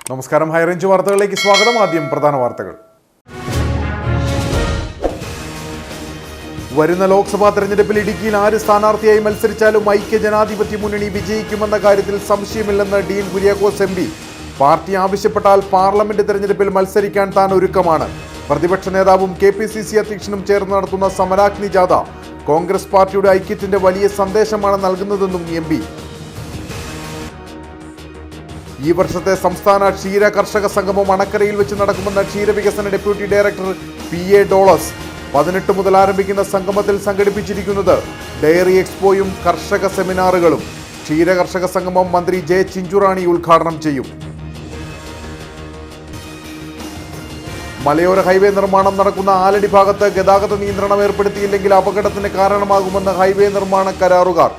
നമസ്കാരം, ഹൈറേഞ്ച് വാർത്തകളിലേക്ക് സ്വാഗതം. ആദ്യം പ്രധാന വാർത്തകൾ. വരുന്ന ലോക്സഭാ തെരഞ്ഞെടുപ്പിൽ ഇടുക്കിയിൽ ആര് സ്ഥാനാർത്ഥിയായി മത്സരിച്ചാലും ഐക്യജനാധിപത്യ മുന്നണി വിജയിക്കുമെന്ന കാര്യത്തിൽ സംശയമില്ലെന്ന് Dean Kuriakose M P. Party ആവശ്യപ്പെട്ടാൽ പാർലമെന്റ് തെരഞ്ഞെടുപ്പിൽ മത്സരിക്കാൻ താൻ ഒരുക്കമാണ്. പ്രതിപക്ഷ നേതാവും KPCC അധ്യക്ഷനും ചേർന്ന് നടത്തുന്ന സമരാഗ്നി ജാഥ കോൺഗ്രസ് പാർട്ടിയുടെ ഐക്യത്തിന്റെ വലിയ സന്ദേശമാണ് നൽകുന്നതെന്നും എം പി. ഈ വർഷത്തെ സംസ്ഥാന ക്ഷീര കർഷക സംഗമം അണക്കരയിൽ വെച്ച് നടക്കുമെന്ന് ക്ഷീരവികസന ഡെപ്യൂട്ടി ഡയറക്ടർ PA ഡോളസ്. 18 മുതൽ ആരംഭിക്കുന്ന സംഗമത്തിൽ സംഘടിപ്പിച്ചിരിക്കുന്നത് ഡയറി എക്സ്പോയും കർഷക സെമിനാറുകളും. ക്ഷീര കർഷക സംഗമം മന്ത്രി J. ചിഞ്ചുറാണി ഉദ്ഘാടനം ചെയ്യും. മലയോര ഹൈവേ നിർമ്മാണം നടക്കുന്ന ആലടി ഭാഗത്ത് ഗതാഗത നിയന്ത്രണം ഏർപ്പെടുത്തിയില്ലെങ്കിൽ അപകടത്തിന് കാരണമാകുമെന്ന് ഹൈവേ നിർമ്മാണ കരാറുകാർ.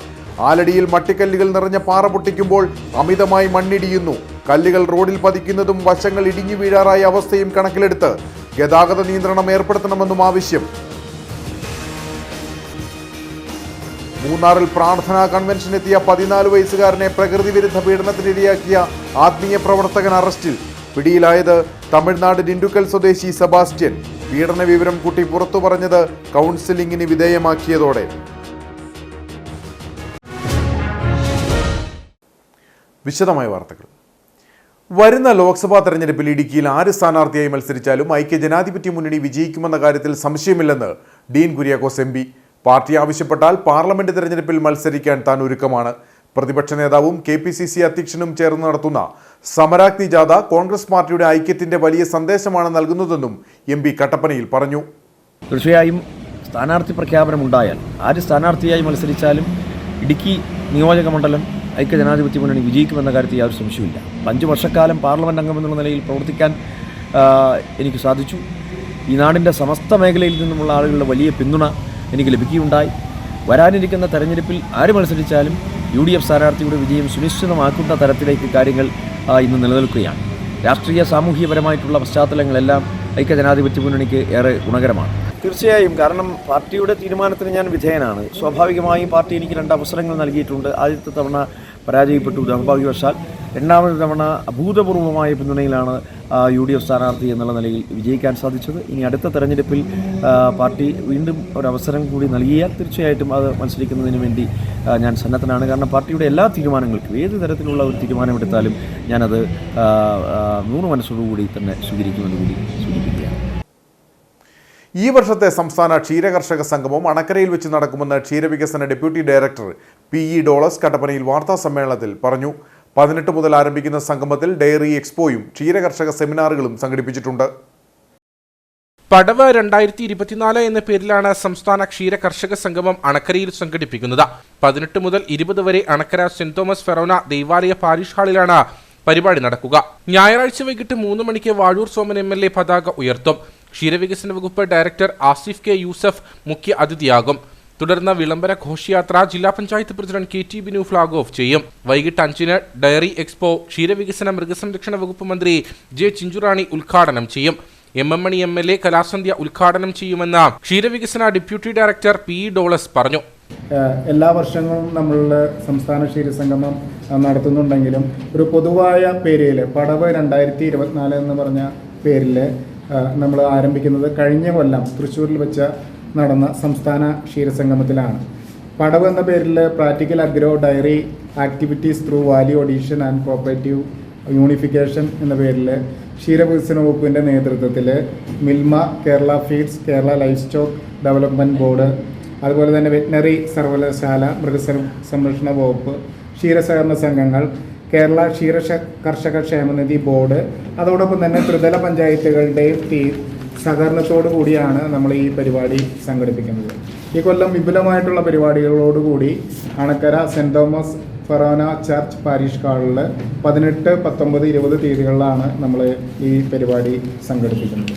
ആലടിയിൽ മട്ടിക്കല്ലുകൾ നിറഞ്ഞ പാറ പൊട്ടിക്കുമ്പോൾ അമിതമായി മണ്ണിടിയുന്നു. കല്ലുകൾ റോഡിൽ പതിക്കുന്നതും വശങ്ങൾ ഇടിഞ്ഞു വീഴാറായ അവസ്ഥയും കണക്കിലെടുത്ത് ഗതാഗത നിയന്ത്രണം ഏർപ്പെടുത്തണമെന്നും ആവശ്യം. മൂന്നാറിൽ പ്രാർത്ഥനാ കൺവെൻഷനെത്തിയ 14 വയസ്സുകാരനെ പ്രകൃതി വിരുദ്ധ പീഡനത്തിനിരയാക്കിയ ആത്മീയ പ്രവർത്തകൻ അറസ്റ്റിൽ. പിടിയിലായത് തമിഴ്നാട് ദിണ്ടുക്കൽ സ്വദേശി സെബാസ്റ്റ്യൻ. പീഡന വിവരം കുട്ടി പുറത്തു പറഞ്ഞത് കൗൺസിലിംഗിന് വിധേയമാക്കിയതോടെ. വിശദമായ വാർത്തകൾ. വരുന്ന ലോക്സഭാ തെരഞ്ഞെടുപ്പിൽ ഇടുക്കിയിൽ ആര് സ്ഥാനാർത്ഥിയായി മത്സരിച്ചാലും ഐക്യജനാധിപത്യ മുന്നണി വിജയിക്കുമെന്ന കാര്യത്തിൽ സംശയമില്ലെന്ന് Dean Kuriakose M P. Party ആവശ്യപ്പെട്ടാൽ പാർലമെന്റ് തെരഞ്ഞെടുപ്പിൽ മത്സരിക്കാൻ താൻ ഒരുക്കമാണ്. പ്രതിപക്ഷ നേതാവും KPCC അധ്യക്ഷനും ചേർന്ന് നടത്തുന്ന സമരാഗ്നി ജാഥ കോൺഗ്രസ് പാർട്ടിയുടെ ഐക്യത്തിന്റെ വലിയ സന്ദേശമാണ് നൽകുന്നതെന്നും എം പി കട്ടപ്പനയിൽ പറഞ്ഞു. തീർച്ചയായും സ്ഥാനാർത്ഥി പ്രഖ്യാപനമുണ്ടായാൽ ആര് സ്ഥാനാർത്ഥിയായി മത്സരിച്ചാലും ഇടുക്കി നിയോജക മണ്ഡലം ഐക്യജനാധിപത്യ മുന്നണി വിജയിക്കുമെന്ന കാര്യത്തിൽ യാതൊരു സംശയമില്ല. 5 വർഷക്കാലം പാർലമെൻറ്റ് അംഗമെന്നുള്ള നിലയിൽ പ്രവർത്തിക്കാൻ എനിക്ക് സാധിച്ചു. ഈ നാടിൻ്റെ സമസ്ത മേഖലയിൽ നിന്നുമുള്ള ആളുകളുടെ വലിയ പിന്തുണ എനിക്ക് ലഭിക്കുകയുണ്ടായി. വരാനിരിക്കുന്ന തെരഞ്ഞെടുപ്പിൽ ആര് മത്സരിച്ചാലും UDF സ്ഥാനാർത്ഥിയുടെ വിജയം സുനിശ്ചിതമാക്കുന്ന തരത്തിലേക്ക് കാര്യങ്ങൾ ഇന്ന് നിലനിൽക്കുകയാണ്. രാഷ്ട്രീയ സാമൂഹ്യപരമായിട്ടുള്ള പശ്ചാത്തലങ്ങളെല്ലാം ഐക്യജനാധിപത്യ മുന്നണിക്ക് ഏറെ ഗുണകരമാണ്. തീർച്ചയായും, കാരണം പാർട്ടിയുടെ തീരുമാനത്തിന് ഞാൻ വിധേയനാണ്. സ്വാഭാവികമായും പാർട്ടി എനിക്ക് 2 അവസരങ്ങൾ നൽകിയിട്ടുണ്ട്. ആദ്യത്തെ തവണ പരാജയപ്പെട്ടു ദൗർഭാഗ്യവശാൽ. രണ്ടാമത് തവണ അഭൂതപൂർവമായ പിന്തുണയിലാണ് UDF സ്ഥാനാർത്ഥി എന്നുള്ള നിലയിൽ വിജയിക്കാൻ സാധിച്ചത്. ഇനി അടുത്ത തെരഞ്ഞെടുപ്പിൽ പാർട്ടി വീണ്ടും ഒരവസരം കൂടി നൽകിയാൽ തീർച്ചയായിട്ടും അത് മത്സരിക്കുന്നതിന് വേണ്ടി ഞാൻ സന്നദ്ധനാണ്. കാരണം പാർട്ടിയുടെ എല്ലാ തീരുമാനങ്ങൾക്കും ഏത് തരത്തിലുള്ള ഒരു തീരുമാനമെടുത്താലും ഞാനത് 100 മനസ്സോടുകൂടി തന്നെ സ്വീകരിക്കുമെന്ന് കൂടി സൂചിപ്പിക്കുകയാണ്. ഈ വർഷത്തെ സംസ്ഥാന ക്ഷീരകർഷക സംഗമം അണക്കരയിൽ വെച്ച് നടക്കുമെന്ന് ക്ഷീരവികസന ഡെപ്യൂട്ടി ഡയറക്ടർ PE ഡോളസ് കട്ടപ്പനയിൽ വാർത്താ സമ്മേളനത്തിൽ പറഞ്ഞു. 18 മുതൽ ആരംഭിക്കുന്ന സംഗമത്തിൽ ഡയറി എക്സ്പോയും ക്ഷീരകർഷക സെമിനാറുകളും സംഘടിപ്പിച്ചിട്ടുണ്ട്. പടവ് 2024 എന്ന പേരിലാണ് സംസ്ഥാന ക്ഷീര കർഷക സംഗമം അണക്കരയിൽ സംഘടിപ്പിക്കുന്നത്. 18 മുതൽ 20 വരെ അണക്കര സെന്റ് തോമസ് ഫെറോന ദൈവാലയ പാരിഷ് ഹാളിലാണ് പരിപാടി നടക്കുക. ഞായറാഴ്ച വൈകിട്ട് 3 മണിക്ക് വാഴൂർ സോമൻ MLA പതാക ഉയർത്തും. ക്ഷീരവികസന വകുപ്പ് ഡയറക്ടർ ആസിഫ് K. യൂസഫ് മുഖ്യ അതിഥിയാകും. തുടർന്ന് വിളംബര ഘോഷയാത്ര ജില്ലാ panchayat president KT Binu flag off ചെയ്യും. വൈകിട്ട് 5-ന് ഡയറി എക്സ്പോ ക്ഷീരവികസന മൃഗസംരക്ഷണ വകുപ്പ് മന്ത്രി J. ചിഞ്ചുറാണി ഉദ്ഘാടനം ചെയ്യും. MM മണി MLA കലാസന്ധ്യ ഉദ്ഘാടനം ചെയ്യുമെന്ന് ക്ഷീരവികസന ഡെപ്യൂട്ടി ഡയറക്ടർ PE ഡോളസ് പറഞ്ഞു. എല്ലാ വർഷങ്ങളും നമ്മളുടെ സംസ്ഥാന ക്ഷീരസംഗമം നടത്തുന്നുണ്ടെങ്കിലും ഒരു പൊതുവായ പേരിൽ പടവ് 2024 എന്ന് പറഞ്ഞ പേരിൽ നമ്മൾ ആരംഭിക്കുന്നത് കഴിഞ്ഞ കൊല്ലം തൃശ്ശൂരിൽ വെച്ച് നടന്ന സംസ്ഥാന ക്ഷീരസംഗമത്തിലാണ്. പടവ് എന്ന പേരിൽ practical agro dairy activities through value addition and cooperative unification എന്ന പേരിൽ ക്ഷീരവികസന വകുപ്പിൻ്റെ നേതൃത്വത്തിൽ Milma, Kerala feeds, Kerala livestock development board, അതുപോലെ തന്നെ വെറ്റിനറി സർവകലാശാല, മൃഗസംരക്ഷണ വകുപ്പ്, ക്ഷീരസഹകരണ സംഘങ്ങൾ, കേരള ക്ഷീര കർഷക ക്ഷേമനിധി ബോർഡ്, അതോടൊപ്പം തന്നെ ത്രിതല പഞ്ചായത്തുകളുടെയും സഹകരണത്തോടു കൂടിയാണ് നമ്മൾ ഈ പരിപാടി സംഘടിപ്പിക്കുന്നത്. ഈ കൊല്ലം വിപുലമായിട്ടുള്ള പരിപാടികളോടുകൂടി അണക്കര സെന്റ് തോമസ് ഫെറോന ചർച്ച് പാരിഷ് ഹാളിൽ 18, 19, 20 തീയതികളിലാണ് നമ്മൾ ഈ പരിപാടി സംഘടിപ്പിക്കുന്നത്.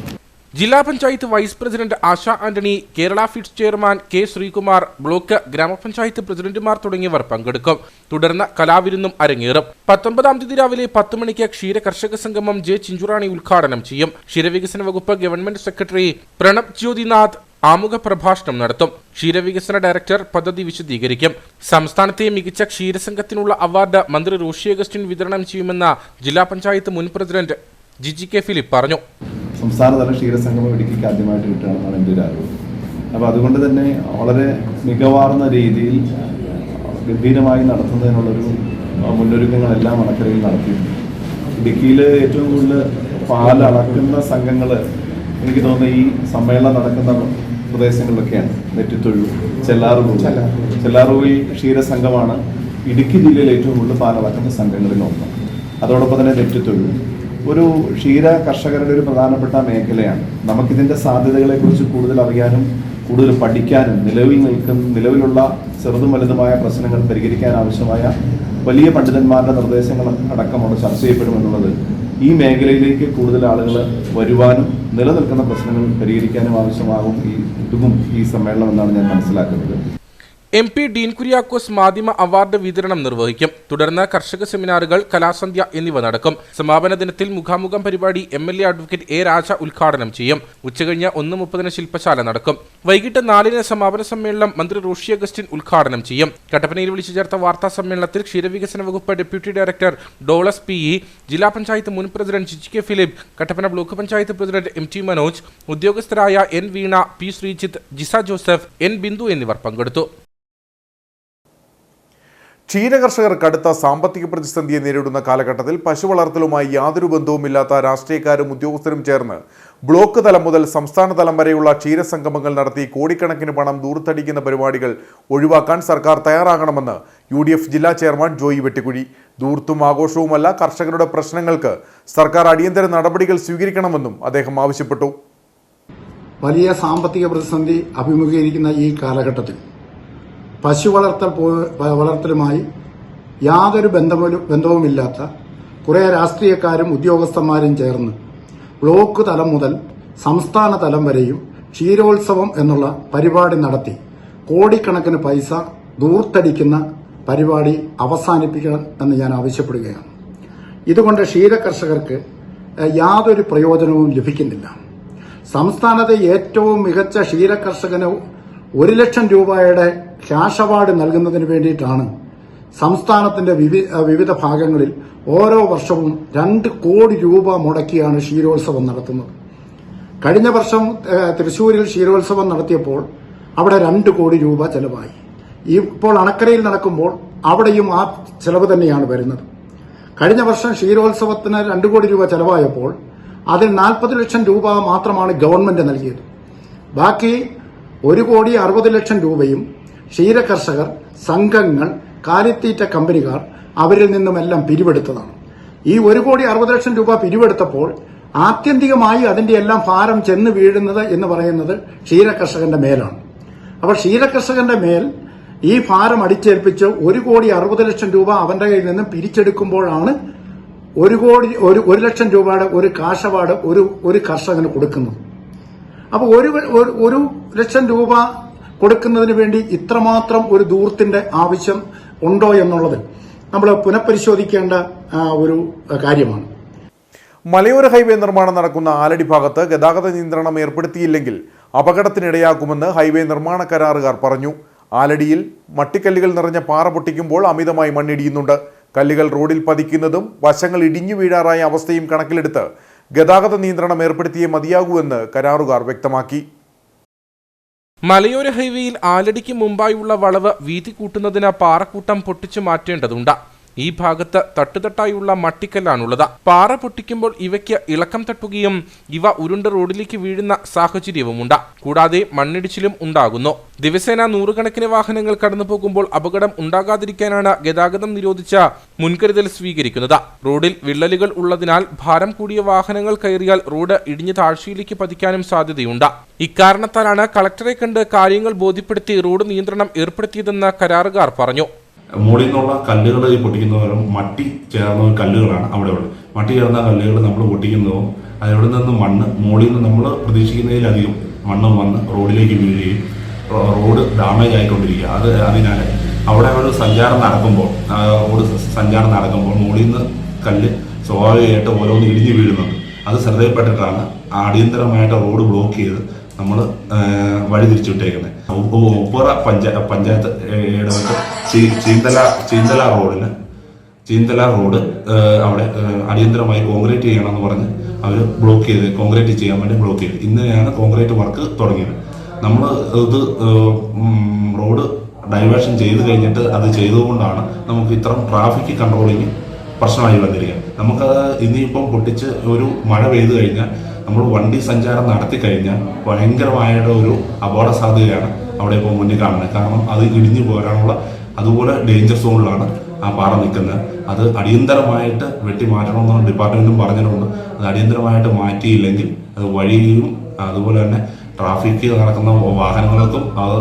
ജില്ലാ panchayat vice president Asha Antony, Kerala Feeds chairman K. Sreekumar, block ഗ്രാമപഞ്ചായത്ത് പ്രസിഡന്റുമാർ തുടങ്ങിയവർ പങ്കെടുക്കും. തുടർന്ന് കലാവിരുന്നും അരങ്ങേറും. 19-ാം തീയതി രാവിലെ 10 മണിക്ക് ക്ഷീര കർഷക സംഗമം J. ചിഞ്ചുറാണി ഉദ്ഘാടനം ചെയ്യും. ക്ഷീരവികസന വകുപ്പ് ഗവൺമെന്റ് സെക്രട്ടറി പ്രണബ് ജ്യോതിനാഥ് ആമുഖ പ്രഭാഷണം നടത്തും. ക്ഷീരവികസന ഡയറക്ടർ പദ്ധതി വിശദീകരിക്കും. സംസ്ഥാനത്തെ മികച്ച ക്ഷീരസംഘത്തിനുള്ള അവാർഡ് മന്ത്രി റോഷി അഗസ്റ്റിൻ വിതരണം ചെയ്യുമെന്ന് ജില്ലാ പഞ്ചായത്ത് മുൻ പ്രസിഡന്റ് ജിജി ഫിലിപ്പ് പറഞ്ഞു. സംസ്ഥാനതല ക്ഷീരസംഗമം ഇടുക്കിക്ക് ആദ്യമായിട്ട് കിട്ടുകയാണെന്നാണ് എൻ്റെ ഒരു അറിവ്. അപ്പോൾ അതുകൊണ്ട് തന്നെ വളരെ മികവാർന്ന രീതിയിൽ ഗംഭീരമായി നടത്തുന്നതിനുള്ളൊരു മുന്നൊരുക്കങ്ങളെല്ലാം അണക്കരയിൽ നടത്തിയിട്ടുണ്ട്. ഇടുക്കിയിൽ ഏറ്റവും കൂടുതൽ പാലളക്കുന്ന സംഘങ്ങൾ എനിക്ക് തോന്നുന്നത് ഈ സമ്മേളനം നടക്കുന്ന പ്രദേശങ്ങളിലൊക്കെയാണ്. നെറ്റിത്തൊഴു, ചെല്ലാറുവിൽ ക്ഷീരസംഘമാണ് ഇടുക്കി ജില്ലയിൽ ഏറ്റവും കൂടുതൽ പാലളക്കുന്ന സംഘങ്ങളിൽ ഒന്ന്. അതോടൊപ്പം തന്നെ നെറ്റിത്തൊഴു ഒരു ക്ഷീര കർഷകരുടെ ഒരു പ്രധാനപ്പെട്ട മേഖലയാണ്. നമുക്കിതിൻ്റെ സാധ്യതകളെക്കുറിച്ച് കൂടുതൽ അറിയാനും കൂടുതൽ പഠിക്കാനും നിലവിലുള്ള ചെറുതും വലുതുമായ പ്രശ്നങ്ങൾ പരിഹരിക്കാൻ ആവശ്യമായ വലിയ പണ്ഡിതന്മാരുടെ നിർദ്ദേശങ്ങൾ അടക്കം അവിടെ ചർച്ച ചെയ്യപ്പെടുമെന്നുള്ളത് ഈ മേഖലയിലേക്ക് കൂടുതൽ ആളുകൾ വരുവാനും നിലനിൽക്കുന്ന പ്രശ്നങ്ങൾ പരിഹരിക്കാനും ആവശ്യമാകും ഈ സമ്മേളനം എന്നാണ് ഞാൻ മനസ്സിലാക്കുന്നത്. MP ഡീൻ കുര്യാക്കോസ് മാധ്യമ അവാർഡ് വിതരണം നിർവഹിക്കും. തുടർന്ന് കർഷക സെമിനാറുകൾ, കലാസന്ധ്യ എന്നിവ നടക്കും. സമാപന ദിനത്തിൽ മുഖാമുഖം പരിപാടി MLA അഡ്വക്കേറ്റ് A രാജ ഉദ്ഘാടനം ചെയ്യും. ഉച്ചകഴിഞ്ഞ് 1:30 ശില്പശാല നടക്കും. വൈകിട്ട് 4 സമാപന സമ്മേളനം മന്ത്രി റോഷി അഗസ്റ്റിൻ ഉദ്ഘാടനം ചെയ്യും. കട്ടപ്പനയിൽ വിളിച്ചു ചേർത്ത വാർത്താ സമ്മേളനത്തിൽ ക്ഷീരവികസന വകുപ്പ് ഡെപ്യൂട്ടി ഡയറക്ടർ ഡോളസ് PE, ജില്ലാ പഞ്ചായത്ത് മുൻ president Jiji Philip, Kattappana block panchayat president MT Manoj, ഉദ്യോഗസ്ഥരായ N Veena, P Sreejith, Jisa Joseph, N Bindu എന്നിവർ പങ്കെടുത്തു. ക്ഷീരകർഷകർ കടുത്ത സാമ്പത്തിക പ്രതിസന്ധിയെ നേരിടുന്ന കാലഘട്ടത്തിൽ പശു വളർത്തലുമായി യാതൊരു ബന്ധവുമില്ലാത്ത രാഷ്ട്രീയക്കാരും ഉദ്യോഗസ്ഥരും ചേർന്ന് ബ്ലോക്ക് തലം മുതൽ സംസ്ഥാന തലം വരെയുള്ള ക്ഷീരസംഗമങ്ങൾ നടത്തി കോടിക്കണക്കിന് പണം ദൂർത്തടിക്കുന്ന പരിപാടികൾ ഒഴിവാക്കാൻ സർക്കാർ തയ്യാറാകണമെന്ന് UDF ജില്ലാ ചെയർമാൻ ജോയി വെട്ടിക്കുഴി. ദൂർത്തും ആഘോഷവുമല്ല, കർഷകരുടെ പ്രശ്നങ്ങൾക്ക് സർക്കാർ അടിയന്തര നടപടികൾ സ്വീകരിക്കണമെന്നും അദ്ദേഹം ആവശ്യപ്പെട്ടു. വലിയ സാമ്പത്തിക പ്രതിസന്ധി അഭിമുഖീകരിക്കുന്ന ഈ കാലഘട്ടത്തിൽ പശു വളർത്തലുമായി യാതൊരു ബന്ധവുമില്ലാത്ത കുറേ രാഷ്ട്രീയക്കാരും ഉദ്യോഗസ്ഥന്മാരും ചേർന്ന് ബ്ലോക്ക് തലം മുതൽ സംസ്ഥാന തലം വരെയും ക്ഷീരോത്സവം എന്നുള്ള പരിപാടി നടത്തി കോടിക്കണക്കിന് പൈസ ദൂർത്തടിക്കുന്ന പരിപാടി അവസാനിപ്പിക്കണം എന്ന് ഞാൻ ആവശ്യപ്പെടുകയാണ്. ഇതുകൊണ്ട് ക്ഷീരകർഷകർക്ക് യാതൊരു പ്രയോജനവും ലഭിക്കുന്നില്ല. സംസ്ഥാനത്തെ ഏറ്റവും മികച്ച ക്ഷീരകർഷകന് 1 ലക്ഷം രൂപയുടെ ക്യാഷ് അവാർഡ് നൽകുന്നതിന് വേണ്ടിയിട്ടാണ് സംസ്ഥാനത്തിന്റെ വിവിധ ഭാഗങ്ങളിൽ ഓരോ വർഷവും 2 കോടി രൂപ മുടക്കിയാണ് ക്ഷീരോത്സവം നടത്തുന്നത്. കഴിഞ്ഞ വർഷം തൃശ്ശൂരിൽ ക്ഷീരോത്സവം നടത്തിയപ്പോൾ അവിടെ 2 കോടി രൂപ ചെലവായി. ഇപ്പോൾ അണക്കരയിൽ നടക്കുമ്പോൾ അവിടെയും ആ ചെലവ് തന്നെയാണ് വരുന്നത്. കഴിഞ്ഞ വർഷം ക്ഷീരോത്സവത്തിന് 2 കോടി രൂപ ചെലവായപ്പോൾ അതിൽ 40 ലക്ഷം രൂപ മാത്രമാണ് ഗവൺമെന്റ് നൽകിയത്. ബാക്കി 1,60 ലക്ഷം രൂപയും ക്ഷീരകർഷകർ, സംഘങ്ങൾ, കാലിത്തീറ്റ കമ്പനിക്കാർ അവരിൽ നിന്നുമെല്ലാം പിരിവെടുത്തതാണ്. ഈ 1,60 ലക്ഷം രൂപ പിരിവെടുത്തപ്പോൾ ആത്യന്തികമായി അതിന്റെ എല്ലാം ഭാരം ചെന്ന് വീഴുന്നത് എന്ന് പറയുന്നത് ക്ഷീരകർഷകന്റെ മേലാണ്. അപ്പോൾ ക്ഷീരകർഷകന്റെ മേൽ ഈ ഭാരം അടിച്ചേൽപ്പിച്ച് 1,60 ലക്ഷം രൂപ അവന്റെ കയ്യിൽ നിന്നും പിരിച്ചെടുക്കുമ്പോഴാണ് 1 ലക്ഷം രൂപയുടെ ഒരു കാശ് അവാർഡ് ഒരു കർഷകന് കൊടുക്കുന്നത്. അപ്പോൾ 1 ലക്ഷം രൂപ കൊടുക്കുന്നതിന് വേണ്ടി ഇത്രമാത്രം ഒരു ദൂർത്തിന്റെ ആവശ്യം ഉണ്ടോ എന്നുള്ളത് നമ്മൾ പുനഃപരിശോധിക്കേണ്ട ഒരു കാര്യമാണ്. മലയോര ഹൈവേ നിർമ്മാണം നടക്കുന്ന ആലടി ഭാഗത്ത് ഗതാഗത നിയന്ത്രണം ഏർപ്പെടുത്തിയില്ലെങ്കിൽ അപകടത്തിനിടയാക്കുമെന്ന് ഹൈവേ നിർമ്മാണ കരാറുകാർ പറഞ്ഞു. ആലടിയിൽ മട്ടിക്കല്ലുകൾ നിറഞ്ഞ പാറ പൊട്ടിക്കുമ്പോൾ അമിതമായി മണ്ണിടിയുന്നുണ്ട്. കല്ലുകൾ റോഡിൽ പതിക്കുന്നതും വശങ്ങൾ ഇടിഞ്ഞു വീഴാറായ അവസ്ഥയും കണക്കിലെടുത്ത് ഗതാഗത നിയന്ത്രണം ഏർപ്പെടുത്തിയേ മതിയാകൂവെന്ന് കരാറുകാർ വ്യക്തമാക്കി. മലയോര ഹൈവേയിൽ ആലടിക്ക് മുമ്പായുള്ള വളവ് വീതി കൂട്ടുന്നതിന് പാറക്കൂട്ടം പൊട്ടിച്ചു മാറ്റേണ്ടതുണ്ട്. ഈ ഭാഗത്ത് തട്ടുതട്ടായുള്ള മട്ടിക്കല്ലാണുള്ളത്. പാറ പൊട്ടിക്കുമ്പോൾ ഇവയ്ക്ക് ഇളക്കം തട്ടുകയും ഇവ ഉരുണ്ട് റോഡിലേക്ക് വീഴുന്ന സാഹചര്യവുമുണ്ട്. കൂടാതെ മണ്ണിടിച്ചിലും ഉണ്ടാകുന്നു. ദിവസേന 100 കണക്കിന് വാഹനങ്ങൾ കടന്നു പോകുമ്പോൾ അപകടം ഉണ്ടാകാതിരിക്കാനാണ് ഗതാഗതം നിരോധിച്ച മുൻകരുതൽ സ്വീകരിക്കുന്നത്. റോഡിൽ വിള്ളലുകൾ ഉള്ളതിനാൽ ഭാരം കൂടിയ വാഹനങ്ങൾ കയറിയാൽ റോഡ് ഇടിഞ്ഞ് താഴ്ചയിലേക്ക് പതിക്കാനും സാധ്യതയുണ്ട്. ഇക്കാരണത്താലാണ് കളക്ടറെ കണ്ട് കാര്യങ്ങൾ ബോധ്യപ്പെടുത്തി റോഡ് നിയന്ത്രണം ഏർപ്പെടുത്തിയതെന്ന് കരാറുകാർ പറഞ്ഞു. മുകളിൽ നിന്നുള്ള കല്ലുകൾ പൊട്ടിക്കുന്നവരും മട്ടി ചേർന്ന കല്ലുകളാണ് അവിടെ ഉള്ളത്. മട്ടി ചേർന്ന കല്ലുകൾ നമ്മൾ പൊട്ടിക്കുന്നതും അതിവിടെ നിന്ന് മണ്ണ് മുകളിൽ നിന്ന് നമ്മൾ പ്രതീക്ഷിക്കുന്നതിലധികം മണ്ണ് വന്ന് റോഡിലേക്ക് വീഴുകയും റോഡ് ഡാമേജ് ആയിക്കൊണ്ടിരിക്കുക. അതിനാൽ അവിടെ ഒരു സഞ്ചാരം നടക്കുമ്പോൾ മുകളിൽ നിന്ന് കല്ല് സ്വാഭാവികമായിട്ട് ഓരോന്ന് ഇടിഞ്ഞു വീഴുന്നുണ്ട്. അത് ശ്രദ്ധയിൽപ്പെട്ടിട്ടാണ് അടിയന്തരമായിട്ട് റോഡ് ബ്ലോക്ക് ചെയ്ത് നമ്മൾ വഴി തിരിച്ചുവിട്ടേക്കുന്നത്. ഉപ്പുറ പഞ്ചായത്ത് ചീന്തല റോഡ് അവിടെ അടിയന്തരമായി കോൺക്രീറ്റ് ചെയ്യണമെന്ന് പറഞ്ഞ് അവർ ബ്ലോക്ക് ചെയ്ത് കോൺക്രീറ്റ് ചെയ്യാൻ വേണ്ടി ബ്ലോക്ക് ചെയ്ത് ഇന്നലെയാണ് കോൺക്രീറ്റ് വർക്ക് തുടങ്ങിയത്. നമ്മൾ ഇത് റോഡ് ഡൈവേർഷൻ ചെയ്ത് കഴിഞ്ഞിട്ട് അത് ചെയ്തുകൊണ്ടാണ് നമുക്ക് ഇത്തരം ട്രാഫിക് കൺട്രോളിങ് പ്രശ്നമായി വന്നിരിക്കുന്നത്. നമുക്കത് ഇനിയിപ്പം പൊട്ടിച്ച് ഒരു മഴ പെയ്തു കഴിഞ്ഞാൽ നമ്മൾ വണ്ടി സഞ്ചാരം നടത്തി കഴിഞ്ഞാൽ ഭയങ്കരമായിട്ട് ഒരു അപകട സാധ്യതയാണ് അവിടെ ഇപ്പോൾ മുന്നിൽ കാണുന്നത്. കാരണം അത് ഇടിഞ്ഞു പോരാനുള്ള അതുപോലെ ഡേഞ്ചർ സോണിലാണ് ആ പാറ നിൽക്കുന്നത്. അത് അടിയന്തരമായിട്ട് വെട്ടി മാറ്റണമെന്ന് ഡിപ്പാർട്ട്മെന്റും പറഞ്ഞിട്ടുണ്ട്. അത് അടിയന്തരമായിട്ട് മാറ്റിയില്ലെങ്കിൽ അത് വഴിയും അതുപോലെ തന്നെ ട്രാഫിക് നടക്കുന്ന വാഹനങ്ങൾക്കും അത്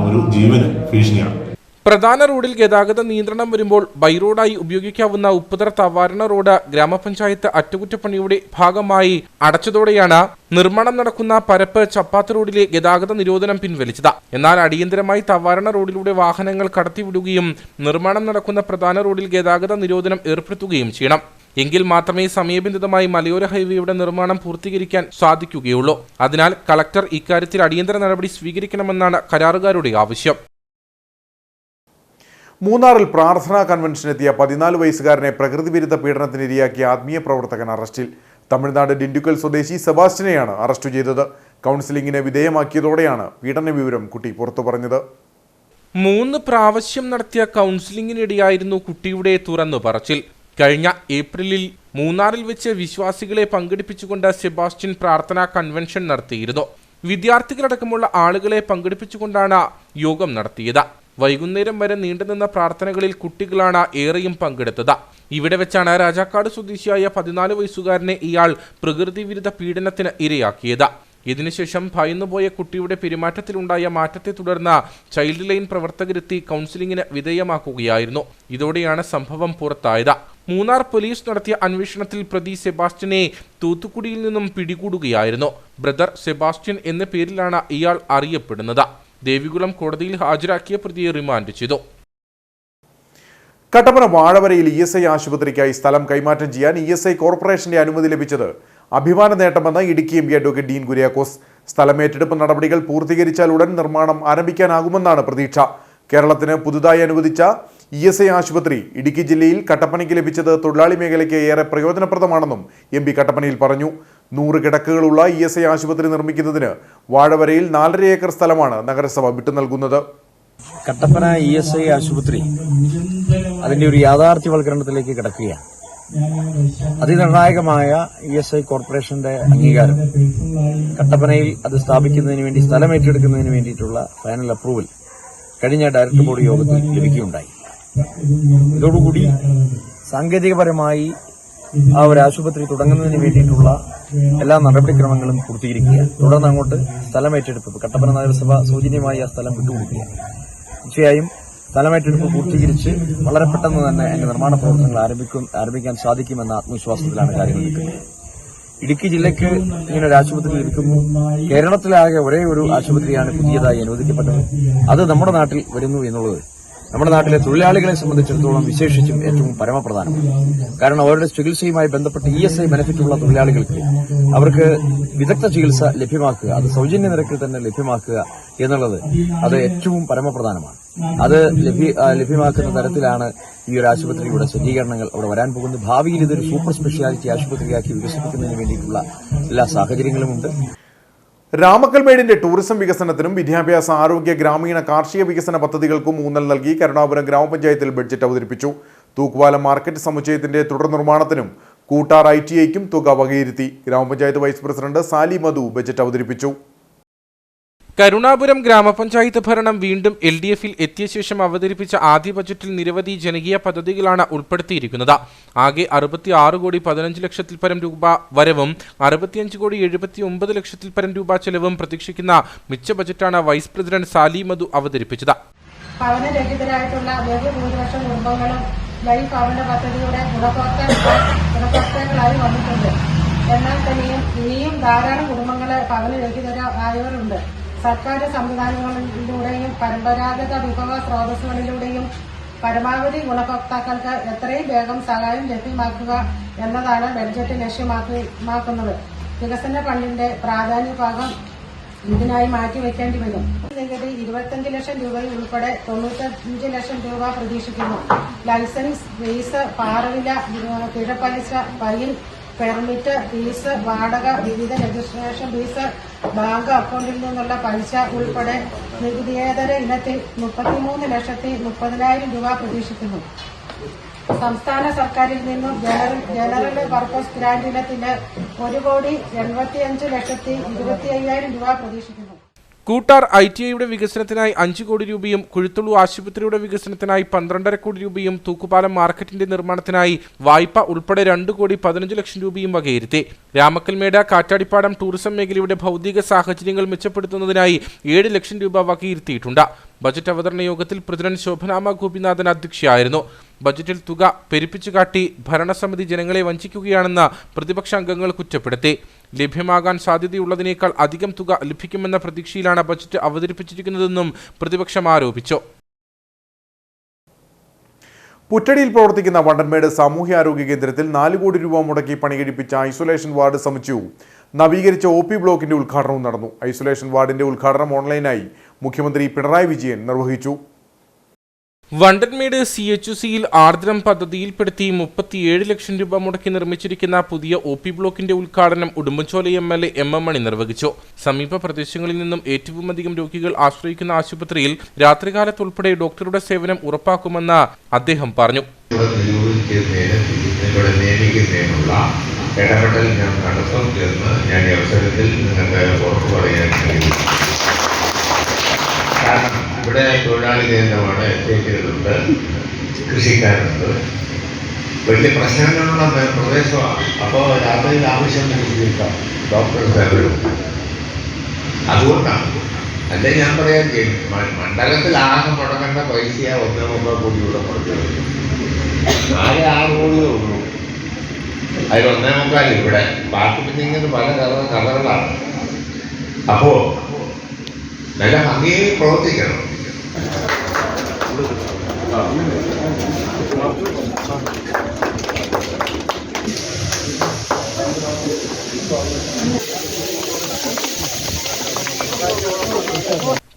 ഒരു ജീവന് ഭീഷണിയാണ്. പ്രധാന റോഡിൽ ഗതാഗത നിയന്ത്രണം വരുമ്പോൾ ബൈറോഡായി ഉപയോഗിക്കാവുന്ന ഉപ്പുതറ തവാരണ റോഡ് ഗ്രാമപഞ്ചായത്ത് അറ്റകുറ്റപ്പണിയുടെ ഭാഗമായി അടച്ചതോടെയാണ് നിർമ്മാണം നടക്കുന്ന പരപ്പ് ചപ്പാത്ത് റോഡിലെ ഗതാഗത നിരോധനം പിൻവലിച്ചത്. എന്നാൽ അടിയന്തരമായി തവാരണ റോഡിലൂടെ വാഹനങ്ങൾ കടത്തിവിടുകയും നിർമ്മാണം നടക്കുന്ന പ്രധാന റോഡിൽ ഗതാഗത നിരോധനം ഏർപ്പെടുത്തുകയും ചെയ്യണം. എങ്കിൽ മാത്രമേ സമയബന്ധിതമായി മലയോര ഹൈവേയുടെ നിർമ്മാണം പൂർത്തീകരിക്കാൻ സാധിക്കുകയുള്ളൂ. അതിനാൽ കളക്ടർ ഇക്കാര്യത്തിൽ അടിയന്തര നടപടി സ്വീകരിക്കണമെന്നാണ് കരാറുകാരുടെ ആവശ്യം. മൂന്നാറിൽ പ്രാർത്ഥനാ കൺവെൻഷനെത്തിയ 14 വയസ്സുകാരനെ പ്രകൃതിവിരുദ്ധ പീഡനത്തിനിരയാക്കിയ ആത്മീയ പ്രവർത്തകൻ അറസ്റ്റിൽ. തമിഴ്നാട് ഡിൻഡുക്കൽ സ്വദേശി സെബാസ്റ്റ്യനെയാണ് അറസ്റ്റ് ചെയ്തത്. കൗൺസിലിംഗിന് വിധേയമാക്കിയതോടെയാണ് പീഡന വിവരം കുട്ടി പുറത്തു പറഞ്ഞത്. 3 പ്രാവശ്യം നടത്തിയ കൗൺസിലിംഗിനിടെയായിരുന്നു കുട്ടിയുടെ തുറന്നു പറച്ചിൽ. കഴിഞ്ഞ ഏപ്രിലിൽ മൂന്നാറിൽ വെച്ച് വിശ്വാസികളെ പങ്കെടുപ്പിച്ചുകൊണ്ട് സെബാസ്റ്റ്യൻ പ്രാർത്ഥനാ കൺവെൻഷൻ നടത്തിയിരുന്നു. വിദ്യാർത്ഥികളടക്കമുള്ള ആളുകളെ പങ്കെടുപ്പിച്ചുകൊണ്ടാണ് യോഗം നടത്തിയത്. വൈകുന്നേരം വരെ നീണ്ടുനിന്ന പ്രാർത്ഥനകളിൽ കുട്ടികളാണ് ഏറെയും പങ്കെടുത്തത്. ഇവിടെ വെച്ചാണ് രാജാക്കാട് സ്വദേശിയായ 14 വയസ്സുകാരനെ ഇയാൾ പ്രകൃതി വിരുദ്ധ പീഡനത്തിന് ഇരയാക്കിയത്. ഇതിനുശേഷം ഭയന്നുപോയ കുട്ടിയുടെ പെരുമാറ്റത്തിലുണ്ടായ മാറ്റത്തെ തുടർന്ന് ചൈൽഡ് ലൈൻ പ്രവർത്തകരെത്തി കൗൺസിലിംഗിന് വിധേയമാക്കുകയായിരുന്നു. ഇതോടെയാണ് സംഭവം പുറത്തായത്. മൂന്നാർ പോലീസ് നടത്തിയ അന്വേഷണത്തിൽ പ്രതി സെബാസ്റ്റ്യനെ തൂത്തുക്കുടിയിൽ നിന്നും പിടികൂടുകയായിരുന്നു. ബ്രദർ സെബാസ്റ്റ്യൻ എന്ന പേരിലാണ് ഇയാൾ അറിയപ്പെടുന്നത്. ദേവികുളം കോടതിയിൽ ഹാജരാക്കിയ പ്രതിയെ റിമാൻഡ് ചെയ്തു. കട്ടപ്പന വാഴവരയിൽ ESI ആശുപത്രിക്കായി സ്ഥലം കൈമാറ്റം ചെയ്യാൻ ESI കോർപ്പറേഷന്റെ അനുമതി ലഭിച്ചത് അഭിമാന നേട്ടമെന്ന് ഇടുക്കി MP അഡ്വക്കേറ്റ് ഡീൻ കുര്യാക്കോസ്. സ്ഥലമേറ്റെടുപ്പ് നടപടികൾ പൂർത്തീകരിച്ചാൽ ഉടൻ നിർമ്മാണം ആരംഭിക്കാനാകുമെന്നാണ് പ്രതീക്ഷ. കേരളത്തിന് പുതുതായി അനുവദിച്ച ESI ആശുപത്രി ഇടുക്കി ജില്ലയിൽ കട്ടപ്പനയ്ക്ക് ലഭിച്ചത് തൊഴിലാളി മേഖലയ്ക്ക് ഏറെ പ്രയോജനപ്രദമാണെന്നും MP കട്ടപ്പനയിൽ പറഞ്ഞു. 100 കിടക്കകളുള്ള ESI ആശുപത്രി നിർമ്മിക്കുന്നതിന് വാഴവരയിൽ 4.5 ഏക്കർ സ്ഥലമാണ് നഗരസഭ വിട്ടു നൽകുന്നത്. കട്ടപ്പന ESI ആശുപത്രി അതിന്റെ ഒരു യാഥാർത്ഥ്യവൽക്കരണത്തിലേക്ക് കിടക്കുകയാണ്. അതിനിർണായകമായ ESI കോർപ്പറേഷന്റെ അംഗീകാരം കട്ടപ്പനയിൽ അത് സ്ഥാപിക്കുന്നതിന് വേണ്ടി സ്ഥലം ഏറ്റെടുക്കുന്നതിന് വേണ്ടിയിട്ടുള്ള ഫൈനൽ അപ്രൂവൽ കഴിഞ്ഞ ഡയറക്ടർ ബോർഡ് യോഗത്തിൽ ലഭിക്കുകയുണ്ടായി. ഇതോടുകൂടി സാങ്കേതികപരമായി ആ ഒരു ആശുപത്രി തുടങ്ങുന്നതിന് വേണ്ടിയിട്ടുള്ള എല്ലാ നടപടിക്രമങ്ങളും പൂർത്തീകരിക്കുക. തുടർന്ന് അങ്ങോട്ട് സ്ഥലമേറ്റെടുപ്പ് കട്ടപ്പന നഗരസഭ സൗജന്യമായി ആ സ്ഥലം വിട്ടുകൊടുക്കുകയാണ്. തീർച്ചയായും സ്ഥലമേറ്റെടുപ്പ് പൂർത്തീകരിച്ച് വളരെ പെട്ടെന്ന് തന്നെ അതിന്റെ നിർമ്മാണ പ്രവർത്തനങ്ങൾ ആരംഭിക്കാൻ സാധിക്കുമെന്ന ആത്മവിശ്വാസത്തിലാണ് കാര്യങ്ങൾ നിൽക്കുന്നത്. ഇടുക്കി ജില്ലയ്ക്ക് ഇങ്ങനെ ഒരു ആശുപത്രി ലഭിക്കുന്നു. കേരളത്തിലാകെ ഒരേ ഒരു ആശുപത്രിയാണ് പുതിയതായി അനുവദിക്കപ്പെട്ടത്. അത് നമ്മുടെ നാട്ടിൽ വരുന്നു എന്നുള്ളത് നമ്മുടെ നാട്ടിലെ തൊഴിലാളികളെ സംബന്ധിച്ചിടത്തോളം വിശേഷിച്ചും ഏറ്റവും പരമപ്രധാനമാണ്. കാരണം അവരുടെ ചികിത്സയുമായി ബന്ധപ്പെട്ട് ESI ബെനിഫിറ്റുള്ള തൊഴിലാളികൾക്ക് അവർക്ക് വിദഗ്ധ ചികിത്സ ലഭ്യമാക്കുക, അത് സൗജന്യ നിരക്കിൽ തന്നെ ലഭ്യമാക്കുക എന്നുള്ളത് അത് ഏറ്റവും പരമപ്രധാനമാണ്. അത് ലഭ്യമാക്കുന്ന തരത്തിലാണ് ഈ ഒരു ആശുപത്രിയുടെ സജ്ജീകരണങ്ങൾ അവിടെ വരാൻ പോകുന്നത്. ഭാവിയിൽ ഇതൊരു സൂപ്പർ സ്പെഷ്യാലിറ്റി ആശുപത്രിയാക്കി വികസിപ്പിക്കുന്നതിന് വേണ്ടിയിട്ടുള്ള എല്ലാ സാഹചര്യങ്ങളുമുണ്ട്. രാമക്കൽമേടിന്റെ ടൂറിസം വികസനത്തിനും വിദ്യാഭ്യാസ, ആരോഗ്യ, ഗ്രാമീണ, കാർഷിക വികസന പദ്ധതികൾക്കും ഊന്നൽ നൽകി കരുണാപുരം ഗ്രാമപഞ്ചായത്തിൽ ബഡ്ജറ്റ് അവതരിപ്പിച്ചു. തൂക്കുപാലം മാർക്കറ്റ് സമുച്ചയത്തിന്റെ തുടർ നിർമ്മാണത്തിനും കൂട്ടാർ ITIക്കും തുക വകയിരുത്തി. ഗ്രാമപഞ്ചായത്ത് വൈസ് പ്രസിഡന്റ് സാലി മധു ബഡ്ജറ്റ് അവതരിപ്പിച്ചു. കരുണാപുരം ഗ്രാമപഞ്ചായത്ത് ഭരണം വീണ്ടും LDFൽ എത്തിയ ശേഷം അവതരിപ്പിച്ച ആദ്യ ബജറ്റിൽ നിരവധി ജനകീയ പദ്ധതികളാണ് ഉൾപ്പെടുത്തിയിരിക്കുന്നത്. ആകെ 66,15,00,000 പരം രൂപ വരവും 65,79,00,000 പരം രൂപ ചെലവും പ്രതീക്ഷിക്കുന്ന മിച്ച ബജറ്റാണ് വൈസ് പ്രസിഡന്റ് സാലി മധു അവതരിപ്പിച്ചത്. ഭവനരഹിതരായിട്ടുള്ള ബഹുഭൂരിപക്ഷം കുടുംബങ്ങളും ലൈഫ് ഭവന പദ്ധതിയുടെ ഗുണഭോക്താക്കളായി വന്നിട്ടുണ്ട്. എന്നാൽ തന്നെയും ഇനിയും ധാരാളം കുടുംബങ്ങൾ ഭവനരഹിതരായവരുണ്ട്. സർക്കാർ സംവിധാനങ്ങളിലൂടെയും പരമ്പരാഗത വിഭവ സ്രോതസ്സുകളിലൂടെയും പരമാവധി ഗുണഭോക്താക്കൾക്ക് എത്രയും വേഗം സഹായം ലഭ്യമാക്കുക എന്നതാണ് ബഡ്ജറ്റ് ലക്ഷ്യമാക്കുന്നത്. വികസന ഫണ്ടിന്റെ പ്രാധാന്യ ഭാഗം ഇതിനായി മാറ്റിവെക്കേണ്ടി വരും. നികുതി 25 ലക്ഷം രൂപയിൽ ഉൾപ്പെടെ 95 ലക്ഷം രൂപ പ്രതീക്ഷിക്കുന്നു. ലൈസൻസ്, ഫീസ്, പാറവില, പിഴപ്പലിശ, ഫൈൻ, പെർമിറ്റ്, ഫീസ്, വാടക, വിവിധ രജിസ്ട്രേഷൻ ഫീസ്, ബാങ്ക് അക്കൗണ്ടിൽ നിന്നുള്ള പലിശ ഉൾപ്പെടെ നികുതിയേതര ഇനത്തിൽ 33,30,000 രൂപ പ്രതീക്ഷിക്കുന്നു. സംസ്ഥാന സർക്കാരിൽ നിന്നും ജനറൽ പർപ്പസ് ഗ്രാന്റ് ഇനത്തിന് 1,85,25,000 രൂപ പ്രതീക്ഷിക്കുന്നു. കൂട്ടാർ ITIയുടെ വികസനത്തിനായി 5 കോടി രൂപയും കുഴുത്തുള്ളു ആശുപത്രിയുടെ വികസനത്തിനായി 12.5 കോടി രൂപയും തൂക്കുപാലം മാർക്കറ്റിന്റെ നിർമ്മാണത്തിനായി വായ്പ ഉൾപ്പെടെ 2,15 ലക്ഷം രൂപയും വകയിരുത്തി. രാമക്കൽമേട് കാറ്റാടിപ്പാടം ടൂറിസം മേഖലയുടെ ഭൗതിക സാഹചര്യങ്ങൾ മെച്ചപ്പെടുത്തുന്നതിനായി 7 ലക്ഷം രൂപ വകയിരുത്തിയിട്ടുണ്ട്. ബജറ്റ് അവതരണ യോഗത്തിൽ പ്രസിഡന്റ് ശോഭനാമ ഗോപിനാഥൻ അധ്യക്ഷയായിരുന്നു. ബജറ്റിൽ തുക പെരുപ്പിച്ചുകാട്ടി ഭരണസമിതി ജനങ്ങളെ വഞ്ചിക്കുകയാണെന്ന് പ്രതിപക്ഷ അംഗങ്ങൾ കുറ്റപ്പെടുത്തി. ലഭ്യമാകാൻ സാധ്യതയുള്ളതിനേക്കാൾ അധികം തുക ലഭിക്കുമെന്ന പ്രതീക്ഷയിലാണ് ബജറ്റ് അവതരിപ്പിച്ചിരിക്കുന്നതെന്നും പ്രതിപക്ഷം ആരോപിച്ചു. പുറ്റടിയിൽ പ്രവർത്തിക്കുന്ന വണ്ടൻമേട് സാമൂഹ്യാരോഗ്യ കേന്ദ്രത്തിൽ 4 കോടി രൂപ മുടക്കി പണികഴിപ്പിച്ച ഐസൊലേഷൻ വാർഡ് സമുച്ചയവും നവീകരിച്ച OP ബ്ലോക്കിന്റെ ഉദ്ഘാടനവും നടന്നു. ഐസൊലേഷൻ വാർഡിന്റെ ഉദ്ഘാടനം ഓൺലൈനായി മുഖ്യമന്ത്രി പിണറായി വിജയൻ നിർവഹിച്ചു. വണ്ടൻമേട് CHUCയിൽ ആർദ്രം പദ്ധതിയിൽപ്പെടുത്തി 37 ലക്ഷം രൂപ മുടക്കി നിർമ്മിച്ചിരിക്കുന്ന പുതിയ OP ബ്ലോക്കിന്റെ ഉദ്ഘാടനം ഉടുമ്പൻചോല MLA MM മണി നിർവഹിച്ചു. സമീപ പ്രദേശങ്ങളിൽ നിന്നും ഏറ്റവുമധികം രോഗികൾ ആശ്രയിക്കുന്ന ആശുപത്രിയിൽ രാത്രികാലത്തുൾപ്പെടെ ഡോക്ടറുടെ സേവനം ഉറപ്പാക്കുമെന്ന് അദ്ദേഹം പറഞ്ഞു. ഇടപെടൽ ഞാൻ നടത്തും എന്ന് ഞാൻ ഈ അവസരത്തിൽ നിങ്ങൾക്ക് ഉറപ്പ് പറയാൻ കഴിയും. കാരണം ഇവിടെ തൊഴിലാളി കേന്ദ്രമാണ്, എസ്റ്റേറ്റുകളുണ്ട്, കൃഷിക്കാരുണ്ട്, വലിയ പ്രശ്നങ്ങളുള്ള പ്രദേശമാണ്. അപ്പോൾ രാത്രിയിൽ ആവശ്യം ചികിത്സിക്കാം, ഡോക്ടർ സേവനമുണ്ട്. അതുകൊണ്ടാണ് അല്ലെ ഞാൻ പറയാൻ ചെയ്യും, മണ്ഡലത്തിൽ ആകെ മുടക്കേണ്ട പൈസ 1.3 കോടി ഇവിടെ മുടക്കുന്നത്. ആകെ 6 കോടിയേ ഉള്ളൂ. അതിൽ 1.25 ഇവിടെ, ബാക്കി പിന്നെ ഇങ്ങനെ പല കഥകളാണ്. അപ്പോ നല്ല ഭംഗിയിൽ പ്രവർത്തിക്കണം.